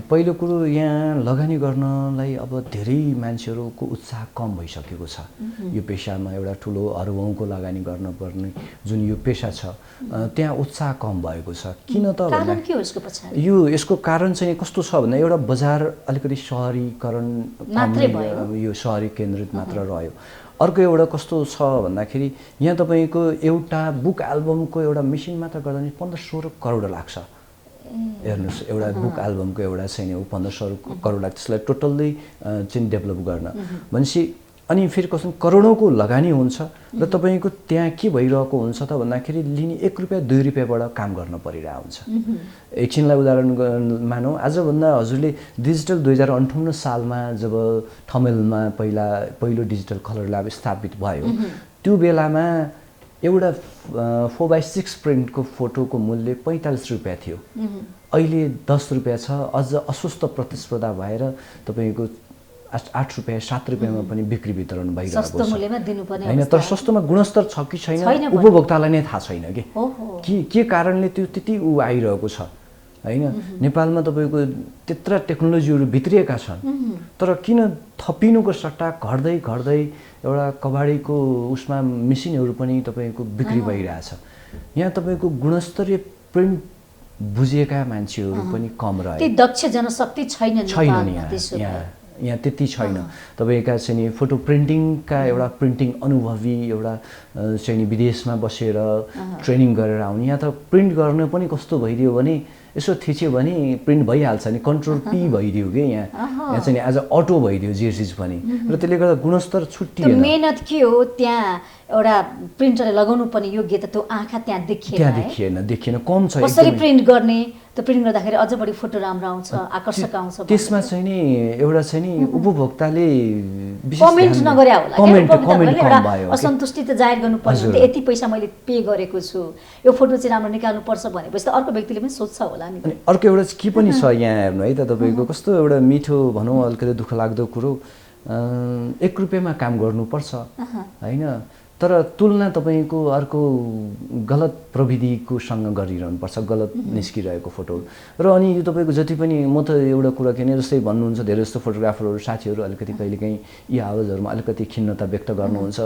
पहिलो कुरो यहाँ लगानी गर्नलाई अब धेरै मान्छेहरूको उत्साह कम भइसकेको छ यो पेसामा एउटा ठुलो अरबौँको लगानी गर्नुपर्ने जुन यो पेशा छ त्यहाँ उत्साह कम भएको छ। किन त कारण के हो यसको पछाडि? यसको कारण चाहिँ कस्तो छ भन्दा एउटा बजार अलिकति सहरीकरण मात्रै भयो, यो सहरी केन्द्रित मात्र रह्यो। अर्को एउटा कस्तो छ भन्दाखेरि यहाँ तपाईँको एउटा बुक एल्बमको एउटा मेसिन मात्र गर्दा नि 1500 करोड लाग्छ। हेर्नुहोस् एउटा बुक एल्बमको एउटा चाहिँ हो 1500 करोड लाग्छ त्यसलाई टोटल्ली चाहिँ डेभलप गर्न भनेपछि। अनि फेरि कस्तो करोडौँको लगानी हुन्छ र तपाईँको त्यहाँ के भइरहेको हुन्छ त भन्दाखेरि लिने 1 रुपियाँ 2 रुपियाँबाट काम गर्न परिरहेको हुन्छ। एकछिनलाई उदाहरण मानौँ, आजभन्दा हजुरले डिजिटल 2058 सालमा जब ठमेलमा पहिलो डिजिटल कलर ल्याब स्थापित भयो त्यो बेलामा एउटा 4x6 प्रिन्टको फोटोको मूल्य 45 रुपियाँ थियो। अहिले 10 रुपियाँ छ। अझ अस्वस्थ प्रतिस्पर्धा भएर तपाईँको 8 रुपियाँ 7 रुपियाँमा पनि बिक्री वितरण भइरहेको छ। सस्तो मूल्यमा दिनुपर्ने हैन, तर सस्तोमा गुणस्तर छ कि छैन उपभोक्तालाई नै थाहा छैन के कारणले त्यो त्यति आइरहेको छ हैन। नेपालमा तपाईँको त्यत्रा टेक्नोलोजीहरू भित्रिएका छन् तर किन थपिनुको सट्टा घट्दै घट्दै एउटा कबाडीको उसमा मेसिनहरू पनि तपाईँको बिक्री भइरहेछ। यहाँ तपाईँको गुणस्तरीय प्रिन्ट बुझेका मान्छेहरू पनि कम रहे। ती दक्ष जनशक्ति छैन यहाँ त्यति छैन। तपाईँका चाहिँ फोटो प्रिन्टिङका एउटा प्रिन्टिङ अनुभवी एउटा चाहिँ विदेशमा बसेर ट्रेनिङ गरेर आउने। यहाँ त प्रिन्ट गर्न पनि कस्तो भइदियो भने यसो थिच्यो भने प्रिन्ट भइहाल्छ नि, कन्ट्रोल पी भइदियो कि यहाँ चाहिँ एज अ अटो भइदियो जे चिज पनि। र त्यसले गर्दा गुणस्तर छुट्टिएन। मेहनत के हो त्यहाँ एउटा प्रिन्टरले लगाउनु पर्ने योग्यता त्यो आँखा त्यहाँ देखिएन कम छ। कसरी प्रिन्ट गर्ने त्यो प्रिन्ट गर्दाखेरि अझ बढी फोटो राम्रो आउँछ, आकर्षक आउँछ। त्यसमा चाहिँ नि एउटा चाहिँ नि उपभोक्ताले कमेन्ट नगरे होला, कमेन्ट कम भयो, असन्तुष्टि त जाहेर गर्नुपर्छ। यति पैसा मैले पे गरेको छु, यो फोटो चाहिँ राम्रो निकाल्नु पर्छ भनेपछि त अर्को व्यक्तिले पनि सोच्छ होला नि। अनि अर्को एउटा के पनि छ यहाँ हेर्नु है त, तपाईँको कस्तो एउटा मिठो भनौँ अलिकति दुःख लाग्दो कुरो 1 रुपियाँमा काम गर्नुपर्छ हैन, तर तुलना तपाईँको अर्को गलत प्रविधिको सँग गरिरहनुपर्छ, गलत निस्किरहेको फोटो। र अनि यो तपाईँको जति पनि म त एउटा कुरा के नै जस्तै भन्नुहुन्छ धेरै जस्तो फोटोग्राफरहरू साथीहरू अलिकति कहिलेकाहीँ यी आवाजहरूमा अलिकति खिन्नता व्यक्त गर्नुहुन्छ।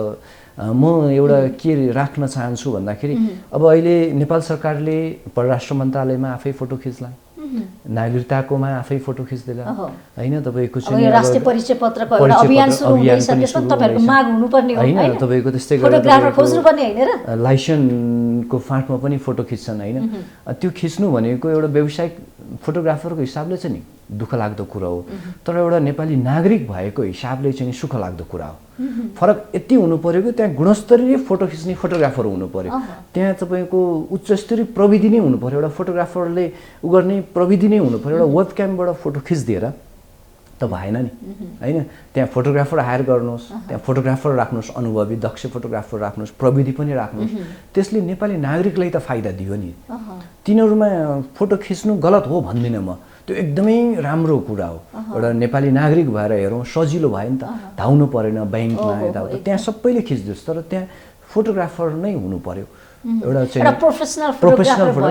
म एउटा के राख्न चाहन्छु भन्दाखेरि अब अहिले नेपाल सरकारले परराष्ट्र मन्त्रालयमा आफै फोटो खिच्ला, नागरिकताकोमा आफै फोटो खिच्दैला हैन, तपाईँको चाहिँ राष्ट्रिय परिचय पत्रको एउटा अभियान सुरु हुँदैछ, त्यसमा तपाईहरुको माग हुनुपर्ने हो हैन, तपाईँको त्यस्तै फोटोग्राफर खोज्नु पर्ने हैन र लाइसेन्सको फाँटमा पनि फोटो खिच्छन् हैन। त्यो खिच्नु भनेको एउटा व्यावसायिक फोटोग्राफरको हिसाबले चाहिँ नि दुःख लाग्दो कुरा हो, तर एउटा नेपाली नागरिक भएको हिसाबले चाहिँ सुख लाग्दो कुरा हो। फरक यति हुनु पर्यो कि त्यहाँ गुणस्तरीय फोटो खिच्ने फोटोग्राफर हुनु पर्यो, त्यहाँ तपाईँको उच्च स्तरीय प्रविधि नै हुनु पर्यो, एउटा फोटोग्राफरले उ गर्ने प्रविधि नै हुनु पर्यो। एउटा वेब क्यामबाट फोटो खिचिदिएर त भएन नि हैन, त्यहाँ फोटोग्राफर हायर गर्नुहोस्, त्यहाँ फोटोग्राफर राख्नुहोस्, अनुभवी दक्ष फोटोग्राफर राख्नुहोस्, प्रविधि पनि राख्नुहोस्। त्यसले नेपाली नागरिकलाई त फाइदा दियो नि। तिनीहरूमा फोटो खिच्नु गलत हो भन्दिनँ म, त्यो एकदमै राम्रो कुरा हो। एउटा नेपाली नागरिक भएर हेरौँ सजिलो भयो नि त, धाउनु परेन ब्याङ्कमा यताउता, त्यहाँ सबैले खिच्दोस्, तर त्यहाँ फोटोग्राफर नै हुनु पर्यो, एउटा चाहिँ प्रोफेसनल फोटोग्राफर,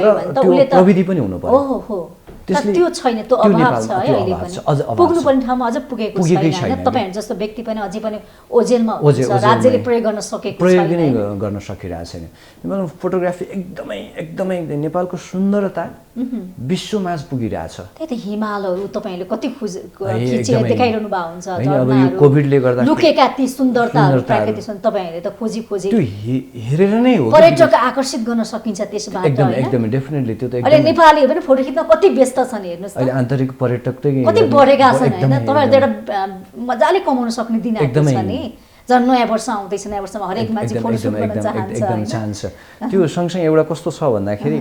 त्यो प्रविधि पनि हुनु पर्यो। त्यो छैन, त्यो अभाव छ है अहिले पनि। पुग्नु पर्ने ठाउँमा अझ पुगेको छैन। तपाईहरु जस्तो व्यक्ति पनि अझै पनि ओझेलमा हुन्छ, राज्यले प्रयोग गर्न सकेको छैन, प्रयोग नै गर्न सकिरहेको छैन। नेपालमा फोटोग्राफी एकदमै एकदमै नेपालको सुन्दरता विश्वमाझ पुगिरहेछ। त्यही त हिमालहरू तपाईहरुले कति खिचेर देखाइरहनु भएको हुन्छ, अब यो कोभिडले गर्दा लुकेका ती सुन्दरताहरू प्राकृतिक सुन्दरता तपाईहरुले त खोजी त्यो हेरेर नै हो, पर्यटक आकर्षित गर्न सकिन्छ त्यसबाट। एकदमै डेफिनेटली त्यो त अहिले नेपालीहरु पनि फोटो खिच्न कति व्यस्त छन् हेर्नुस् त। अहिले आन्तरिक पर्यटक त कति बढेका छन् हैन, तपाईहरुले एउटा मजाले कमाउन सक्ने दिन आएको छ नि। जब नयाँ वर्ष आउँदैछ, नयाँ वर्षमा हरेक मान्छे फोटो सुट गर्न चाहन्छ। त्यो सँगसँगै एउटा कस्तो छ भन्दाखेरि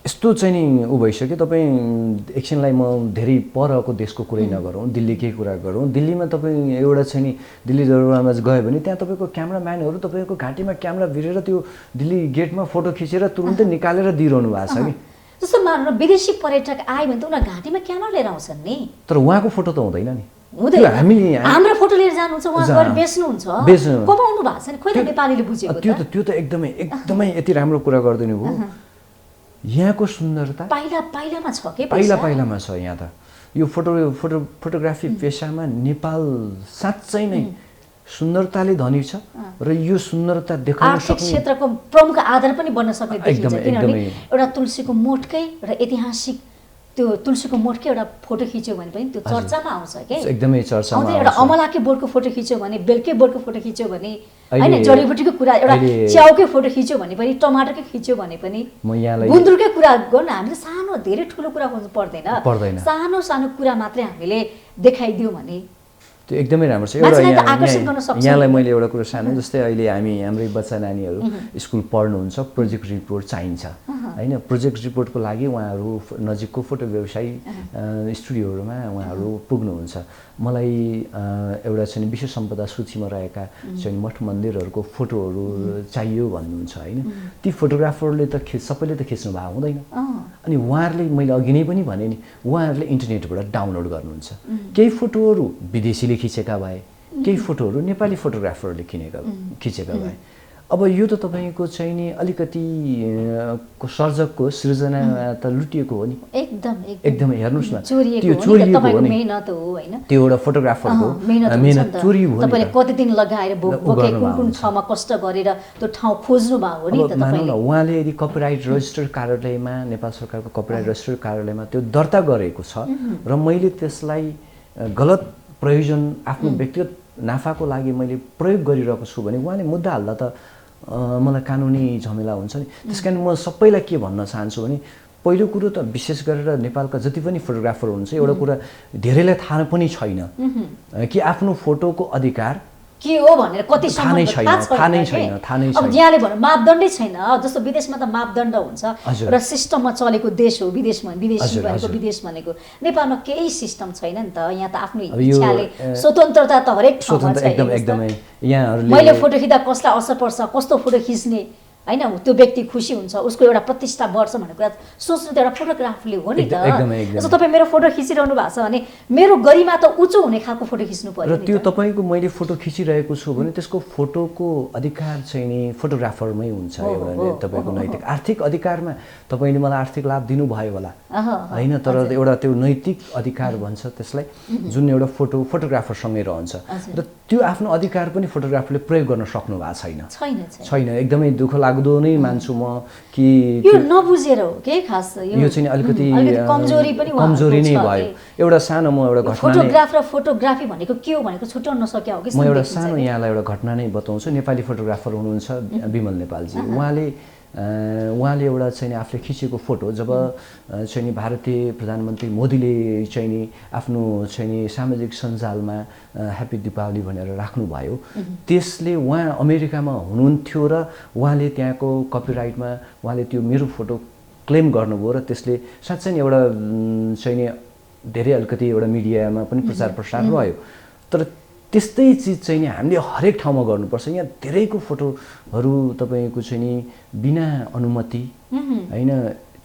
यस्तो चाहिँ नि उ भइसक्यो। तपाईँ एकछिनलाई म धेरै परको देशको कुरै नगरौँ, दिल्लीकै कुरा गरौँ। दिल्लीमा तपाईँ एउटा चाहिँ नि दिल्ली दरबारमा गयो भने त्यहाँ तपाईँको क्यामराम्यानहरू तपाईँको घाँटीमा क्यामेरा भिरेर त्यो दिल्ली गेटमा फोटो खिचेर तुरुन्तै निकालेर दिइरहनु भएको छ कि। जस्तो मान्नु विदेशी पर्यटक आयो भने त उनीहरू घाँटीमा क्यामेरा लिएर आउँछन् नि, तर उहाँको फोटो त हुँदैन नि। हामीले हाम्रो फोटो लिएर जानुहुन्छ, उहाँ गएर बेच्नुहुन्छ, कमाउनु भएको छ नि। खोइ त नेपालीले बुझेको त्यो त एकदमै एकदमै यति राम्रो कुरा गरिदिनु भयो। यहाँको सुन्दरता पाइलामा छ के, पाइलामा छ। यहाँ त यो फोटोग्राफी पेसामा नेपाल साँच्चै नै सुन्दरताले धनी छ र यो सुन्दरता देखाउन आर्थिक सक्ने क्षेत्रको प्रमुख आधार पनि बन्न सक्ने देखिन्छ एकदमै, किनभने एकदमै। एउटा तुलसीको मोठकै र ऐतिहासिक त्यो तुलसीको मोठकै एउटा फोटो खिच्यो भने पनि त्यो चर्चामा आउँछ के एकदमै चर्चामा आउँदै एउटा आउँछ। अमलाकै बोटको फोटो खिच्यो भने बेलकै बोटको फोटो खिच्यो भने अहिले- होइन जडीबुटीको कुरा एउटा अहिले- च्याउकै फोटो खिच्यो भने पनि टमाटरकै खिच्यो भने पनि म यहाँलाई गुन्द्रुकै कुरा गर्न हामीले सानो धेरै ठुलो कुरा गर्नु पर्दैन। सानो सानो कुरा मात्रै हामीले देखाइदियो भने त्यो एकदमै राम्रो छ। मान्छेलाई त आकर्षित गर्न सक्छ। यहाँलाई मैले एउटा कुरो सानो जस्तै अहिले हाम्रै बच्चा नानीहरू स्कुल पढ्नुहुन्छ, प्रोजेक्ट रिपोर्ट चाहिन्छ होइन। प्रोजेक्ट रिपोर्टको लागि उहाँहरू नजिकको फोटो व्यवसायी स्टुडियोहरूमा उहाँहरू पुग्नुहुन्छ। मलाई एउटा चाहिँ विश्व सम्पदा सूचीमा रहेका चाहिँ मठ मन्दिरहरूको फोटोहरू चाहियो भन्नुहुन्छ होइन। ती फोटोग्राफरले त सबैले त खिच्नु भएको हुँदैन। अनि उहाँहरूले मैले अघि नै पनि भने नि उहाँहरूले इन्टरनेटबाट डाउनलोड गर्नुहुन्छ। केही फोटोहरू विदेशीले खिचेका भए, केही फोटोहरू नेपाली फोटोग्राफरले खिचेका भए। अब यो त तपाईँको चाहिँ नि अलिकति सर्जकको सृजना त लुटिएको हो नि। एकदमै हेर्नुहोस् न, त्यो चोरिएको हो नि। मेहनत हो होइन, त्यो एउटा फोटोग्राफरको मेहनत चोरी हो नि। तपाईँले कति दिन लगाएर बोके कुन ठाउँमा कष्ट गरेर त्यो ठाउँ खोज्नु भएको हो नि त मानौ न उहाँले यदि कपिराइट रजिस्टर कार्यालयमा, नेपाल सरकारको कपिराइट रजिस्टर कार्यालयमा त्यो दर्ता गरेको छ र मैले त्यसलाई गलत प्रयोजन आफ्नो व्यक्तिगत नाफाको लागि मैले प्रयोग गरिरहेको छु भने उहाँले मुद्दा हाल्दा त मलाई कानुनी झमेला हुन्छ नि। त्यस कारण म सबैलाई के भन्न चाहन्छु भने पहिलो कुरो त विशेष गरेर नेपालका जति पनि फोटोग्राफर हुनुहुन्छ एउटा कुरा धेरैलाई थाहा पनि छैन कि आफ्नो फोटोको अधिकार के हो भनेर कति थाहा नै छैन। अब यहाँले भन्नु मापदण्डै छैन। जस्तो विदेशमा त मापदण्ड हुन्छ र सिस्टममा चलेको देश हो विदेश भनेको विदेश भनेको। नेपालमा केही सिस्टम छैन नि त। यहाँ त आफ्नो इच्छाले स्वतन्त्रता त हरेक ठाउँमा छ। एकदमै यहाँहरूले मैले फोटो खिच्दा कसलाई असर पर्छ, कस्तो फोटो खिच्ने होइन, त्यो व्यक्ति खुसी हुन्छ, उसको एउटा प्रतिष्ठा बढ्छ भन्ने कुरा सोच्नु त एउटा फोटोग्राफरले हो नि त। जस्तो तपाईँ मेरो फोटो खिचिरहनु भएको छ भने मेरो गरिमा त उच्च हुने खालको फोटो खिच्नु पर्यो र त्यो तपाईँको मैले फोटो खिचिरहेको छु भने त्यसको फोटोको अधिकार चाहिँ नि फोटोग्राफरमै हुन्छ। एउटा तपाईँको नैतिक आर्थिक अधिकारमा तपाईँले मलाई आर्थिक लाभ दिनुभयो होला होइन, तर एउटा त्यो नैतिक अधिकार भन्छ त्यसलाई, जुन एउटा फोटोग्राफरसँगै रहन्छ र त्यो आफ्नो अधिकार पनि फोटोग्राफरले प्रयोग गर्न सक्नु भएको छैन। एकदमै दुःख लाग्दो नै मान्छु म कि यो नबुझेर हो के खास यो चाहिँ अलिकति कमजोरी नै भयो। एउटा सानो म एउटा घटना फोटोग्राफ र फोटोग्राफी भनेको के हो भनेको छुट्याउन नसक्या हो कि। म एउटा सानो यहाँलाई एउटा घटना नै बताउँछु। नेपाली फोटोग्राफर हुनुहुन्छ विमल नेपालजी। उहाँले एउटा चाहिँ आफूले खिचेको फोटो जब चाहिँ भारतीय प्रधानमन्त्री मोदीले चाहिँ नि आफ्नो चाहिँ सामाजिक सञ्जालमा ह्याप्पी दीपावली भनेर राख्नुभयो, त्यसले उहाँ अमेरिकामा हुनुहुन्थ्यो र उहाँले त्यहाँको कपिराइटमा उहाँले त्यो मेरो फोटो क्लेम गर्नुभयो र त्यसले साँच्चै नै एउटा चाहिँ नि धेरै अलिकति एउटा मिडियामा पनि प्रचार प्रसार भयो। तर त्यस्तै चिज चाहिँ नि हामीले हरेक ठाउँमा गर्नुपर्छ। यहाँ धेरैको फोटोहरू तपाईँको चाहिँ नि बिना अनुमति होइन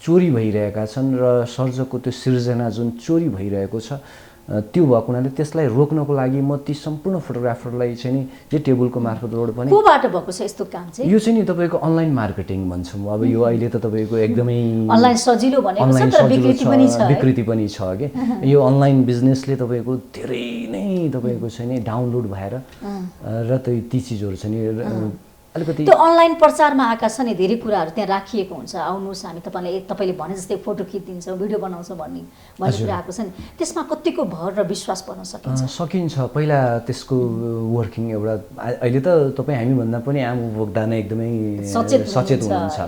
चोरी भइरहेका छन् र सर्जकको त्यो सिर्जना जुन चोरी भइरहेको छ त्यो भएको हुनाले त्यसलाई रोक्नको लागि म ती सम्पूर्ण फोटोग्राफरलाई चाहिँ नि यो टेबलको मार्फतबाट पनि कोबाट भएको छ यस्तो काम चाहिँ? यो चाहिँ नि तपाईँको अनलाइन मार्केटिङ भन्छौँ। अब यो अहिले त तपाईँको एकदमै अनलाइन सजिलो भनेको छ तर विकृति पनि छ के। यो अनलाइन बिजनेसले तपाईँको धेरै नै तपाईँको चाहिँ नि डाउनलोड भएर र ती चिजहरू चाहिँ नि अलिकति त्यो अनलाइन प्रचारमा आएका छ नि धेरै कुराहरू त्यहाँ राखिएको हुन्छ। आउनुहोस् हामी तपाईँले भने जस्तै फोटो खिचिदिन्छौँ, भिडियो बनाउँछौँ भन्ने कुरा आएको छ नि। त्यसमा कतिको भर र विश्वास पर्न सकिन्छ। पहिला त्यसको वर्किङ एउटा अहिले त तपाईँ हामीभन्दा पनि आम उपभोक्ता नै एकदमै सचेत हुनुहुन्छ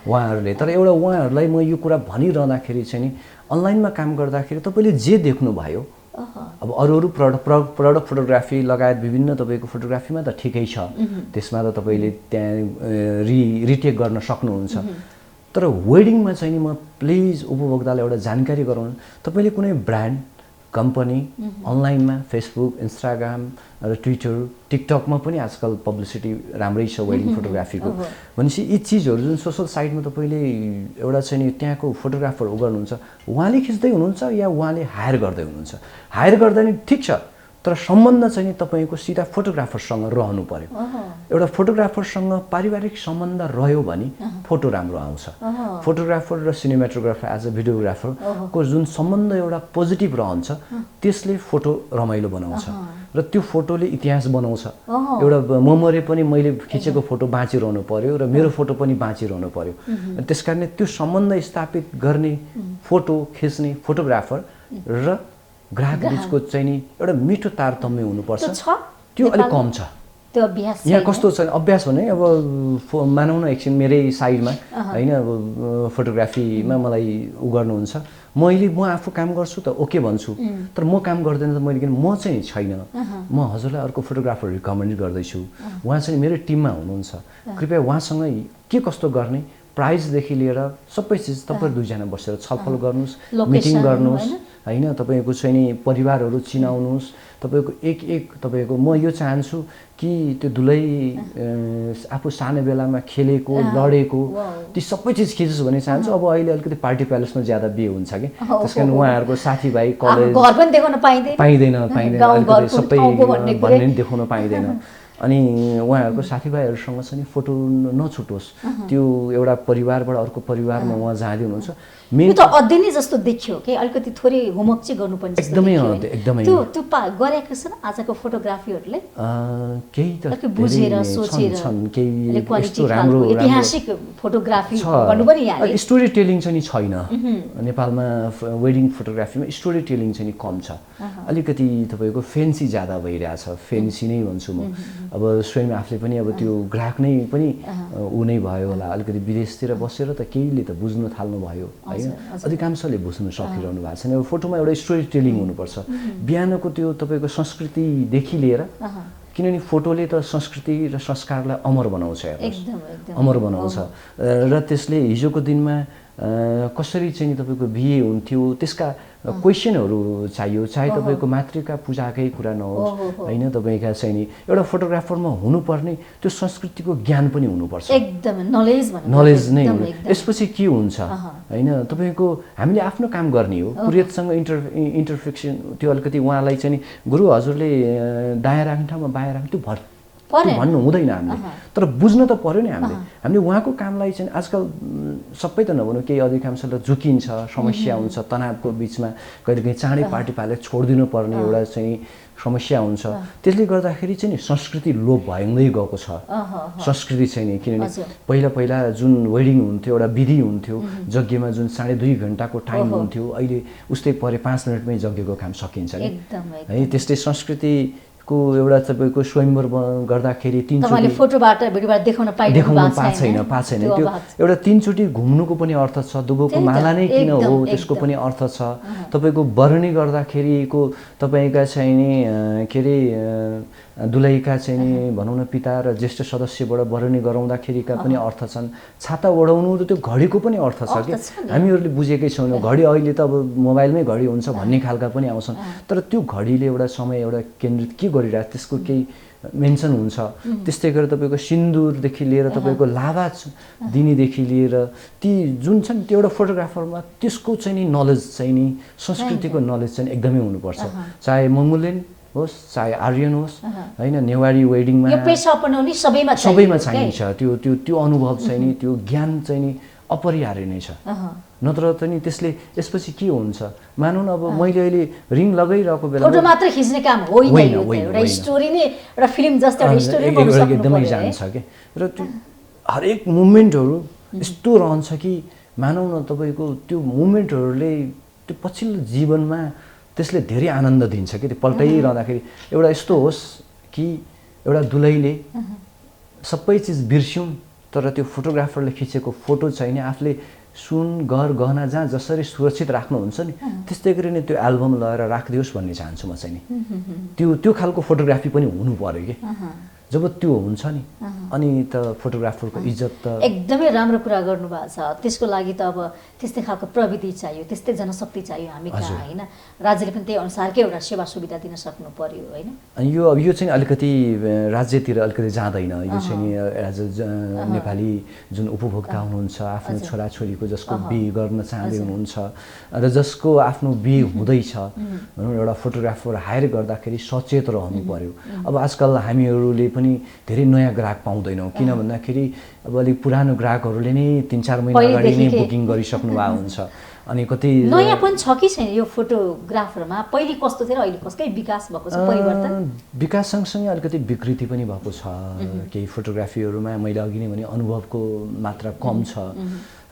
उहाँहरूले। तर एउटा उहाँहरूलाई म यो कुरा भनिरहँदाखेरि चाहिँ नि अनलाइनमा काम गर्दाखेरि तपाईँले जे देख्नुभयो अब अरू प्रडक्ट फोटोग्राफी लगायत विभिन्न तपाईँको फोटोग्राफीमा त ठिकै छ, त्यसमा त तपाईँले त्यहाँ रिटेक गर्न सक्नुहुन्छ। तर वेडिङमा चाहिँ नि म प्लिज उपभोक्तालाई एउटा जानकारी गराउनु, तपाईँले कुनै ब्रान्ड कम्पनी अनलाइनमा फेसबुक, इन्स्टाग्राम र ट्विटर, टिकटकमा पनि आजकल पब्लिसिटी राम्रै छ वेडिङ फोटोग्राफीको भनेपछि यी चिजहरू जुन सोसल साइटमा तपाईँले एउटा चाहिँ नि त्यहाँको फोटोग्राफर गर्नुहुन्छ, उहाँले खिच्दै हुनुहुन्छ या उहाँले हायर गर्दै हुनुहुन्छ। हायर गर्दा नि ठिक छ, तर सम्बन्ध चाहिँ नि तपाईँको सिधा फोटोग्राफरसँग रहनु पर्यो। एउटा फोटोग्राफरसँग पारिवारिक सम्बन्ध रह्यो भने फोटो राम्रो आउँछ। फोटोग्राफर र सिनेमाटोग्राफर एज अ भिडियोग्राफरको जुन सम्बन्ध एउटा पोजिटिभ रहन्छ त्यसले फोटो रमाइलो बनाउँछ। र त्यो फोटोले इतिहास बनाउँछ। एउटा मरे पनि मैले खिचेको फोटो बाँचिरहनु पर्यो र मेरो फोटो पनि बाँचिरहनु पर्यो। त्यसकारणले त्यो सम्बन्ध स्थापित गर्ने फोटो खिच्ने फोटोग्राफर र ग्राहक बिचको चाहिँ नि एउटा मिठो तारतम्य हुनुपर्छ। त्यो अलिक कम छ। त्यो अभ्यास यहाँ कस्तो छ अभ्यास भने अब मानौँ न एकछिन मेरै साइडमा होइन अब फोटोग्राफीमा मलाई उ गर्नुहुन्छ म आफू काम गर्छु त ओके भन्छु तर म काम गर्दैन त मैले किन म चाहिँ छैन म हजुरलाई अर्को फोटोग्राफर रिकमेन्ड गर्दैछु उहाँ चाहिँ मेरो टिममा हुनुहुन्छ कृपया उहाँसँग के कस्तो गर्ने प्राइजदेखि लिएर सबै चिज तपाईहरु दुईजना बसेर छलफल गर्नुस् मिटिङ गर्नुस् हैन तपाईको चाहिँ नि परिवारहरु चिनाउनुस् तपाईको एक तपाईको म यो चाहन्छु कि त्यो दुलै आफू सानो बेलामा खेलेको लडेको ती सबै चिज खिचोस् भन्ने चाहन्छु। अब अहिले अलिकति पार्टी प्यालेसमा ज्यादा बिहे हुन्छ के त्यसकारण उहाँहरुको साथीभाइ कलेज घर पनि देखाउन पाइदैन अलिकति सबै भन्ने देखाउन पाइदैन अनि उहाँहरुको साथीभाइहरुसँग चाहिँ फोटो नछुटोस् त्यो एउटा परिवारबाट अर्को परिवारमा उहाँ जाँदै हुनुहुन्छ यो त अध्ययन जस्तो देखियो के अलिकति थोरै होमवर्क चाहिँ गर्नुपर्छ एकदमै त्यो गरेको छ आजको फोटोग्राफीहरुले केही त बुझेर सोचेर छन् केही यस्तो राम्रो ऐतिहासिक फोटोग्राफी गर्नु पनि यहाँ स्टोरी टेलिङ चाहिँ नि छैन नेपालमा वेडिङ फोटोग्राफीमा स्टोरी टेलिङ चाहिँ नि कम छ अलिकति तपाईको फेन्सी ज्यादा भइरहेछ फेन्सी नै भन्छु म अब स्वयं आफूले पनि अब त्यो ग्राहक नै पनि उ नै भयो होला अलिकति विदेशतिर बसेर त केहीले त बुझ्न थाल्नु भयो हैन अधिकांशले बुझ्न सकिरहनु भएको छैन। अब फोटोमा एउटा स्टोरी टेलिङ हुनुपर्छ बिहानको त्यो तपाईको संस्कृतिदेखि लिएर किनभने फोटोले त संस्कृति र संस्कारलाई अमर बनाउँछ हेर्नुस् अमर बनाउँछ र त्यसले हिजोको दिनमा कसरी चाहिँ तपाईको बिहे हुन्थ्यो त्यसका क्वेशनहरु चाहियो चाहे तपाईको मातृका पूजाकै कुरा नहोस् हैन तपाईका चाहिँ नि एउटा फोटोग्राफरमा हुनुपर्ने त्यो संस्कृतिको ज्ञान पनि हुनुपर्छ एकदम नलेज नै यसपछि के हुन्छ हैन तपाईको हामीले आफ्नो काम गर्ने हो पुरोहितसँग इन्टरफेक्सन त्यो अलिकति उहाँलाई चाहिँ नि गुरु हजुरले दायाँ राख्ने ठाउँमा बायाँ राख्नु त्यो भन्नु हुँदैन हामीले तर बुझ्न त पर्यो नि हामीले उहाँको कामलाई चाहिँ आजकल सबै त नभनौँ केही अधिकांशले झुकिन्छ समस्या हुन्छ तनावको बीचमा कहिलेकाहीँ चाँडै पार्टी पालेर छोडिदिनु पर्ने एउटा चाहिँ समस्या हुन्छ त्यसले गर्दाखेरि चाहिँ नि संस्कृति लोप भइँदै गएको छ संस्कृति चाहिँ नि किनभने पहिला जुन वेडिङ हुन्थ्यो एउटा विधि हुन्थ्यो यज्ञमा जुन 2.5 घण्टाको टाइम हुन्थ्यो अहिले उस्तै परे 5 मिनेटमै यज्ञको काम सकिन्छ नि है त्यस्तै संस्कृति को एउटा तपाईको स्वयंवर गर्दाखेरि 3 चोटी फोटोबाट भिडियोबाट देखाउन पाछैन त्यो एउटा 3 चोटी घुम्नुको पनि अर्थ छ दुबोको माला नै किन हो त्यसको पनि अर्थ छ तपाईको बरनी गर्दाखेरिको तपाईका चाहिँ नि के रे दुलैका चाहिँ नि भनौं न पिता र ज्येष्ठ सदस्यबाट बरनी गराउँदाखेरिका पनि अर्थ छन् छाता ओढाउनु र त्यो घडीको पनि अर्थ छ के हामीहरुले बुझेकै छैनौं घडी अहिले त अब मोबाइलमै घडी हुन्छ भन्ने खालका पनि आउँछन् तर त्यो घडीले एउटा समय एउटा केन्द्रित के गरिरहेको त्यसको केही मेन्सन हुन्छ त्यस्तै गरेर तपाईको सिन्दूरदेखि लिएर तपाईको लाभा दिनीदेखि लिएर ती जुन छन् त्यो एउटा फोटोग्राफरमा त्यसको चाहिँ नि नलेज चाहिँ नि संस्कृतिको नलेज चाहिँ एकदमै हुनुपर्छ चाहे मङ्गोलियन होस् चाहे आर्यन होस् हैन नेवारी वेडिङमा यो पेशा अपनाउने सबैमा चाहिन्छ त्यो अनुभव चाहिँ नि त्यो ज्ञान चाहिँ नि अपरिहार्य नै छ नत्र त नि त्यसले यसपछि के हुन्छ मानौँ न अब मैले अहिले रिङ लगाइरहेको बेला फोटो मात्र खिच्ने काम होइन एउटा स्टोरी नै एउटा फिल्म जस्तो एउटा स्टोरी बनाउन सक्नु एकदमै जान्छ के र त्यो हरेक मुभमेन्टहरु यस्तो रहन्छ कि मानौँ न तपाईको त्यो मुभमेन्टहरुले त्यो पछिल्लो जीवनमा त्यसले धेरै आनन्द दिन्छ के त्यो पल्टाइरहँदाखेरि एउटा यस्तो होस् कि एउटा दुलैले सबै चीज बिर्स्यौं तर त्यो फोटोग्राफरले खिचेको फोटो चाहिँ नि आफूले सुन गहना जहाँ जसरी सुरक्षित राख्नुहुन्छ नि त्यस्तै गरी नै त्यो एल्बम लगाएर राख्दियोस् भन्ने चाहन्छु म चाहिँ नि त्यो खालको फोटोग्राफी पनि हुनु पर्यो के जब त्यो हुन्छ नि अनि त फोटोग्राफरको इज्जत त एकदमै राम्रो कुरा गर्नु भएको छ त्यसको लागि त अब त्यस्तै खालको प्रविधि चाहियो त्यस्तै जनशक्ति चाहियो हामी कहाँ हैन राज्यले पनि त्यही अनुसारकै एउटा सेवा सुविधा दिन सक्नु पर्यो हैन अनि यो चाहिँ अलिकति राज्यतिर अलिकति जाँदैन यो चाहिँ एज नेपाली जुन उपभोक्ता हुनुहुन्छ आफ्नो छोराछोरीको जसको बिहे गर्न चाहदै हुनुहुन्छ र जसको आफ्नो बिहे हुँदैछ भनौँ एउटा फोटोग्राफर हायर गर्दाखेरि सचेत रहनु पर्यो अब आजकल हामीहरूले पनि धेरै नयाँ ग्राहक पाउँदैनौं किन भन्दाखेरि अब अलि पुरानो ग्राहकहरूले नै 3-4 महिना अगाडि नै बुकिङ गरिसक्नु भएको हुन्छ अनि कति नयाँ पनि छ कि छैन यो फोटोग्राफरमा? पहिले कस्तो थियो र अहिले कसकै विकास भएको छ, परिवर्तन? विकास सँगसँगै अलिकति विकृति पनि भएको छ। केही फोटोग्राफीहरूमा मैले अघि नै भने अनुभवको मात्रा कम छ।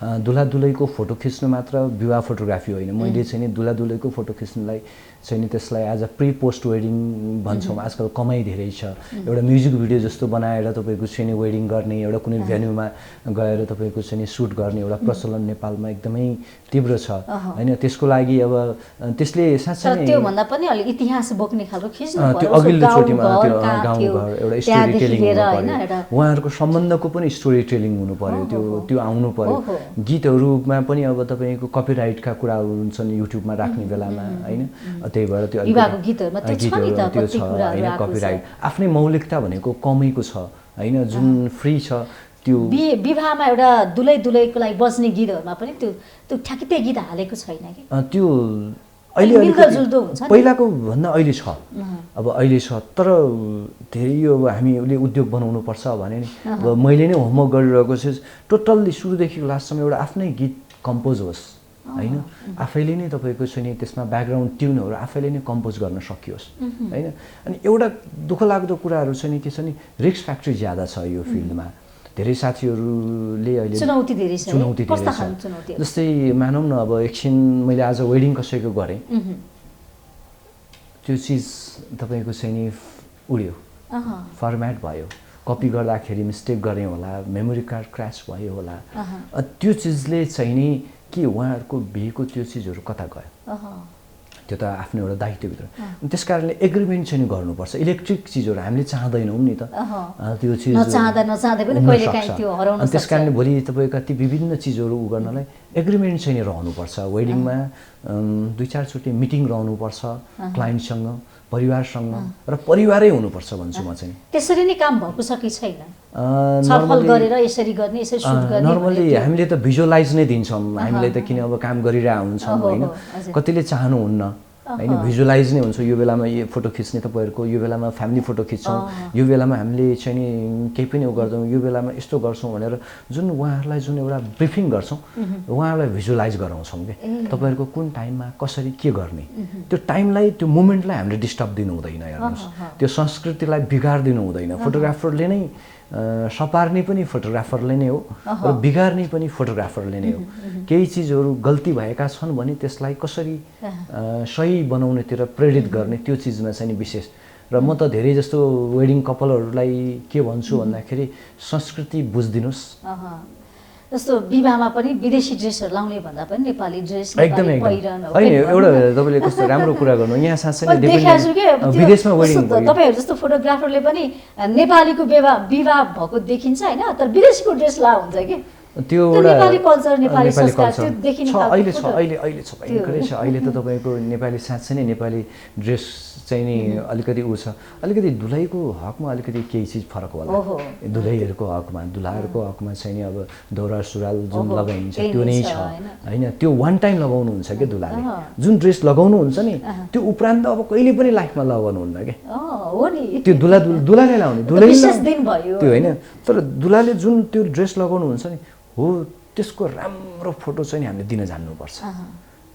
दुल्हा-दुलहीको फोटो खिच्नु मात्र विवाह फोटोग्राफी होइन। मैले चाहिँ नि दुल्हा-दुलहीको फोटो खिच्नुलाई चाहिँ नि त्यसलाई as a pre post wedding भन्छौँ। आजकल कमाइ धेरै छ। एउटा म्युजिक भिडियो जस्तो बनाएर तपाईँको चाहिँ नि वेडिङ गर्ने, एउटा कुनै भेन्यूमा गएर तपाईँको चाहिँ नि सुट गर्ने एउटा प्रचलन नेपालमा एकदमै तीव्र छ होइन। त्यसको लागि अब त्यसले साँच्चै नै त्योभन्दा पनि अलिक इतिहास बोक्ने खालको खिच्नु पर्यो। त्यो अघिल्लो चोटिमा त्यो गाउँघर एउटा स्टोरी टेलिङ हुनु पर्यो। उहाँहरूको सम्बन्धको पनि स्टोरी टेलिङ हुनु पर्यो। त्यो आउनु पर्यो। गीतहरूमा पनि अब तपाईँको कपिराइटका कुराहरू हुन्छन् युट्युबमा राख्ने बेलामा होइन। त्यही भएर त्यो गीतहरूमा त्यो छ नि त त्यो छ होइन। कपिराइट आफ्नै मौलिकता भनेको कमैको छ होइन, जुन फ्री छ। त्यो विवाहमा एउटा दुलैको लागि बज्ने गीतहरूमा पनि त्यो ठ्याक्कै गीत हालेको छैन कि त्यो अहिले पहिलाको भन्दा अहिले छ। अब अहिले छ तर धेरै यो अब हामीले उद्योग बनाउनु पर्छ भने नि अब मैले नै होमवर्क गरिरहेको छु टोटल्ली सुरुदेखि लास्टसम्म एउटा आफ्नै गीत कम्पोज होस् होइन। आफैले नै तपाईँको चाहिँ नि त्यसमा ब्याकग्राउन्ड ट्युनहरू आफैले नै कम्पोज गर्न सकियोस् होइन। अनि एउटा दुःख लाग्दो कुराहरू चाहिँ नि के छ नि, रिस्क फ्याक्टर ज्यादा छ यो फिल्डमा। धेरै साथीहरूले अहिले चुनौती धेरै छ। जस्तै मानौँ न अब एकछिन मैले आज वेडिङ कसैको गरेँ, त्यो चिज तपाईँको चाहिँ नि उड्यो, फर्मेट भयो, कपी गर्दाखेरि मिस्टेक गरेँ होला, मेमोरी कार्ड क्र्यास भयो होला। त्यो चिजले चाहिँ नि के उहाँहरूको बिहेको त्यो चिजहरू कता गयो? त्यो त आफ्नो एउटा दायित्वभित्र। त्यस कारणले एग्रिमेन्ट चाहिँ गर्नुपर्छ। इलेक्ट्रिक चिजहरू हामीले चाहँदैनौँ नि त, त्यो चिज त्यस कारणले भोलि तपाईँका ती विभिन्न चिजहरू उ गर्नलाई एग्रिमेन्ट चाहिँ रहनुपर्छ। वेडिङमा 2-4 चोटि मिटिङ रहनुपर्छ क्लाइन्टसँग, परिवारसँग र परिवारै हुनुपर्छ भन्छु म चाहिँ। त्यसरी नै काम भएको छ कि छैन? छलफल गरेर यसरी गर्ने, यसरी सुट गर्ने। नर्मली हामीले त भिजुअलाइज नै दिन्छौँ। हामीलाई त किन अब काम गरिरहेको हुन्छौँ होइन। कतिले चाहनुहुन्न होइन, भिजुअलाइज नै हुन्छ। यो बेलामा यो फोटो खिच्ने तपाईँहरूको, यो बेलामा फ्यामिली फोटो खिच्छौँ, यो बेलामा हामीले चाहिँ नि केही पनि उ गर्छौँ, यो बेलामा यस्तो गर्छौँ भनेर जुन उहाँहरूलाई जुन एउटा ब्रिफिङ गर्छौँ उहाँहरूलाई भिजुअलाइज गराउँछौँ कि तपाईँहरूको कुन टाइममा कसरी के गर्ने। त्यो टाइमलाई, त्यो मोमेन्टलाई हामीले डिस्टर्ब दिनु हुँदैन। हेर्नुहोस्, त्यो संस्कृतिलाई बिगारिदिनु हुँदैन। फोटोग्राफरले नै सपार्ने पनि फोटोग्राफरले नै हो र बिगार्ने पनि फोटोग्राफरले नै हो। केही चिजहरू गल्ती भएका छन् भने त्यसलाई कसरी सही बनाउनेतिर प्रेरित गर्ने, त्यो चिजमा चाहिँ विशेष। र म त धेरै जस्तो वेडिङ कपलहरूलाई के भन्छु भन्दाखेरि संस्कृति बुझिदिनुहोस्। जस्तो विवाहमा पनि विदेशी ड्रेसहरू लाउने भन्दा पनि नेपाली ड्रेस एकदमै होइन। एउटा तपाईँले कस्तो राम्रो कुरा गर्नु, यहाँ साँच्चै नै विदेशमा वेडिङ तपाईँहरू जस्तो फोटोग्राफरले पनि नेपालीको विवाह भएको देखिन्छ होइन, तर विदेशीको ड्रेस ला हुन्छ कि त्यो नेपाली कल्चर, नेपाली संस्कार त्यो देखिने अहिले छ। भयङ्करै छ अहिले त तपाईँको नेपाली साँच्चै नै नेपाली ड्रेस चाहिँ नि अलिकति उ छ। अलिकति दुलहीको हकमा अलिकति केही चिज फरक होला। दुलहीहरूको हकमा, दुल्हाहरूको हकमा चाहिँ नि अब दौरा सुरुवाल जुन लगाइन्छ त्यो नै छ होइन। त्यो वान टाइम लगाउनुहुन्छ क्या दुल्हाले। जुन ड्रेस लगाउनुहुन्छ नि त्यो उपरान्त अब कहिले पनि लाइफमा लगाउनुहुन्न क्या। त्यो दुल्हाले लाउने, दुलही त्यो होइन। तर दुल्हाले जुन त्यो ड्रेस लगाउनुहुन्छ नि हो, त्यसको राम्रो फोटो चाहिँ हामीले दिन जान्नुपर्छ।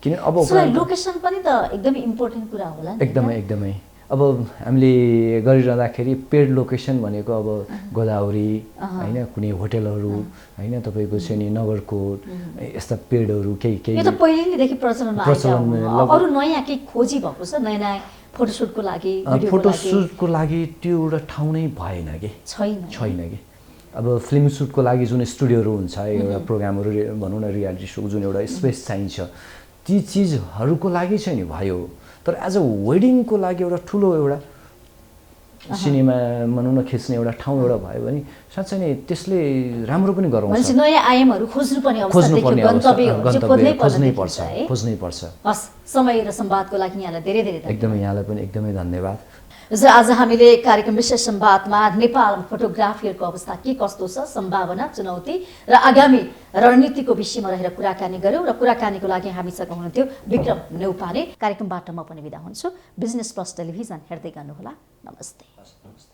किन अब लोकेसन पनि त एकदमै इम्पोर्टेन्ट कुरा होला। एकदमै अब हामीले गरिरहँदाखेरि पेड लोकेसन भनेको अब गोदावरी होइन, कुनै होटेलहरू होइन, तपाईँको चाहिँ नि नगरकोट, यस्ता पेडहरू केही यो त पहिलेदेखि प्रचलनमा अरू नयाँ केही खोजी भएको छ नयाँ नयाँ फोटोसुटको लागि? फोटोसुटको लागि त्यो एउटा ठाउँ नै भएन कि, छैन कि। अब फिल्म सुटको लागि जुन स्टुडियोहरू हुन्छ, एउटा प्रोग्रामहरू भनौँ न, रियालिटी सो, जुन एउटा स्पेस चाहिन्छ, ती चिजहरूको लागि चाहिँ नि भयो। तर एज अ वेडिङको लागि एउटा ठुलो एउटा सिनेमा भनौँ न खिच्ने एउटा ठाउँ एउटा भयो भने साँच्चै नै त्यसले राम्रो पनि गराउँछ। नयाँ आयामहरू खोज्नुपर्ने खोज्नै पर्छ। हस्, समय र संवादको लागि यहाँलाई धेरै धेरै एकदमै, यहाँलाई पनि एकदमै धन्यवाद। आज हामीले कार्यक्रम विशेष संवादमा नेपाल फोटोग्राफीहरूको अवस्था के कस्तो छ, सम्भावना, चुनौती र आगामी रणनीतिको विषयमा रहेर कुराकानी गऱ्यौँ। र कुराकानीको लागि हामीसँग हुनुहुन्थ्यो विक्रम नेउपाने। कार्यक्रमबाट म पनि बिदा हुन्छु। बिजनेस प्लस टेलिभिजन हेर्दै गर्नुहोला। नमस्ते।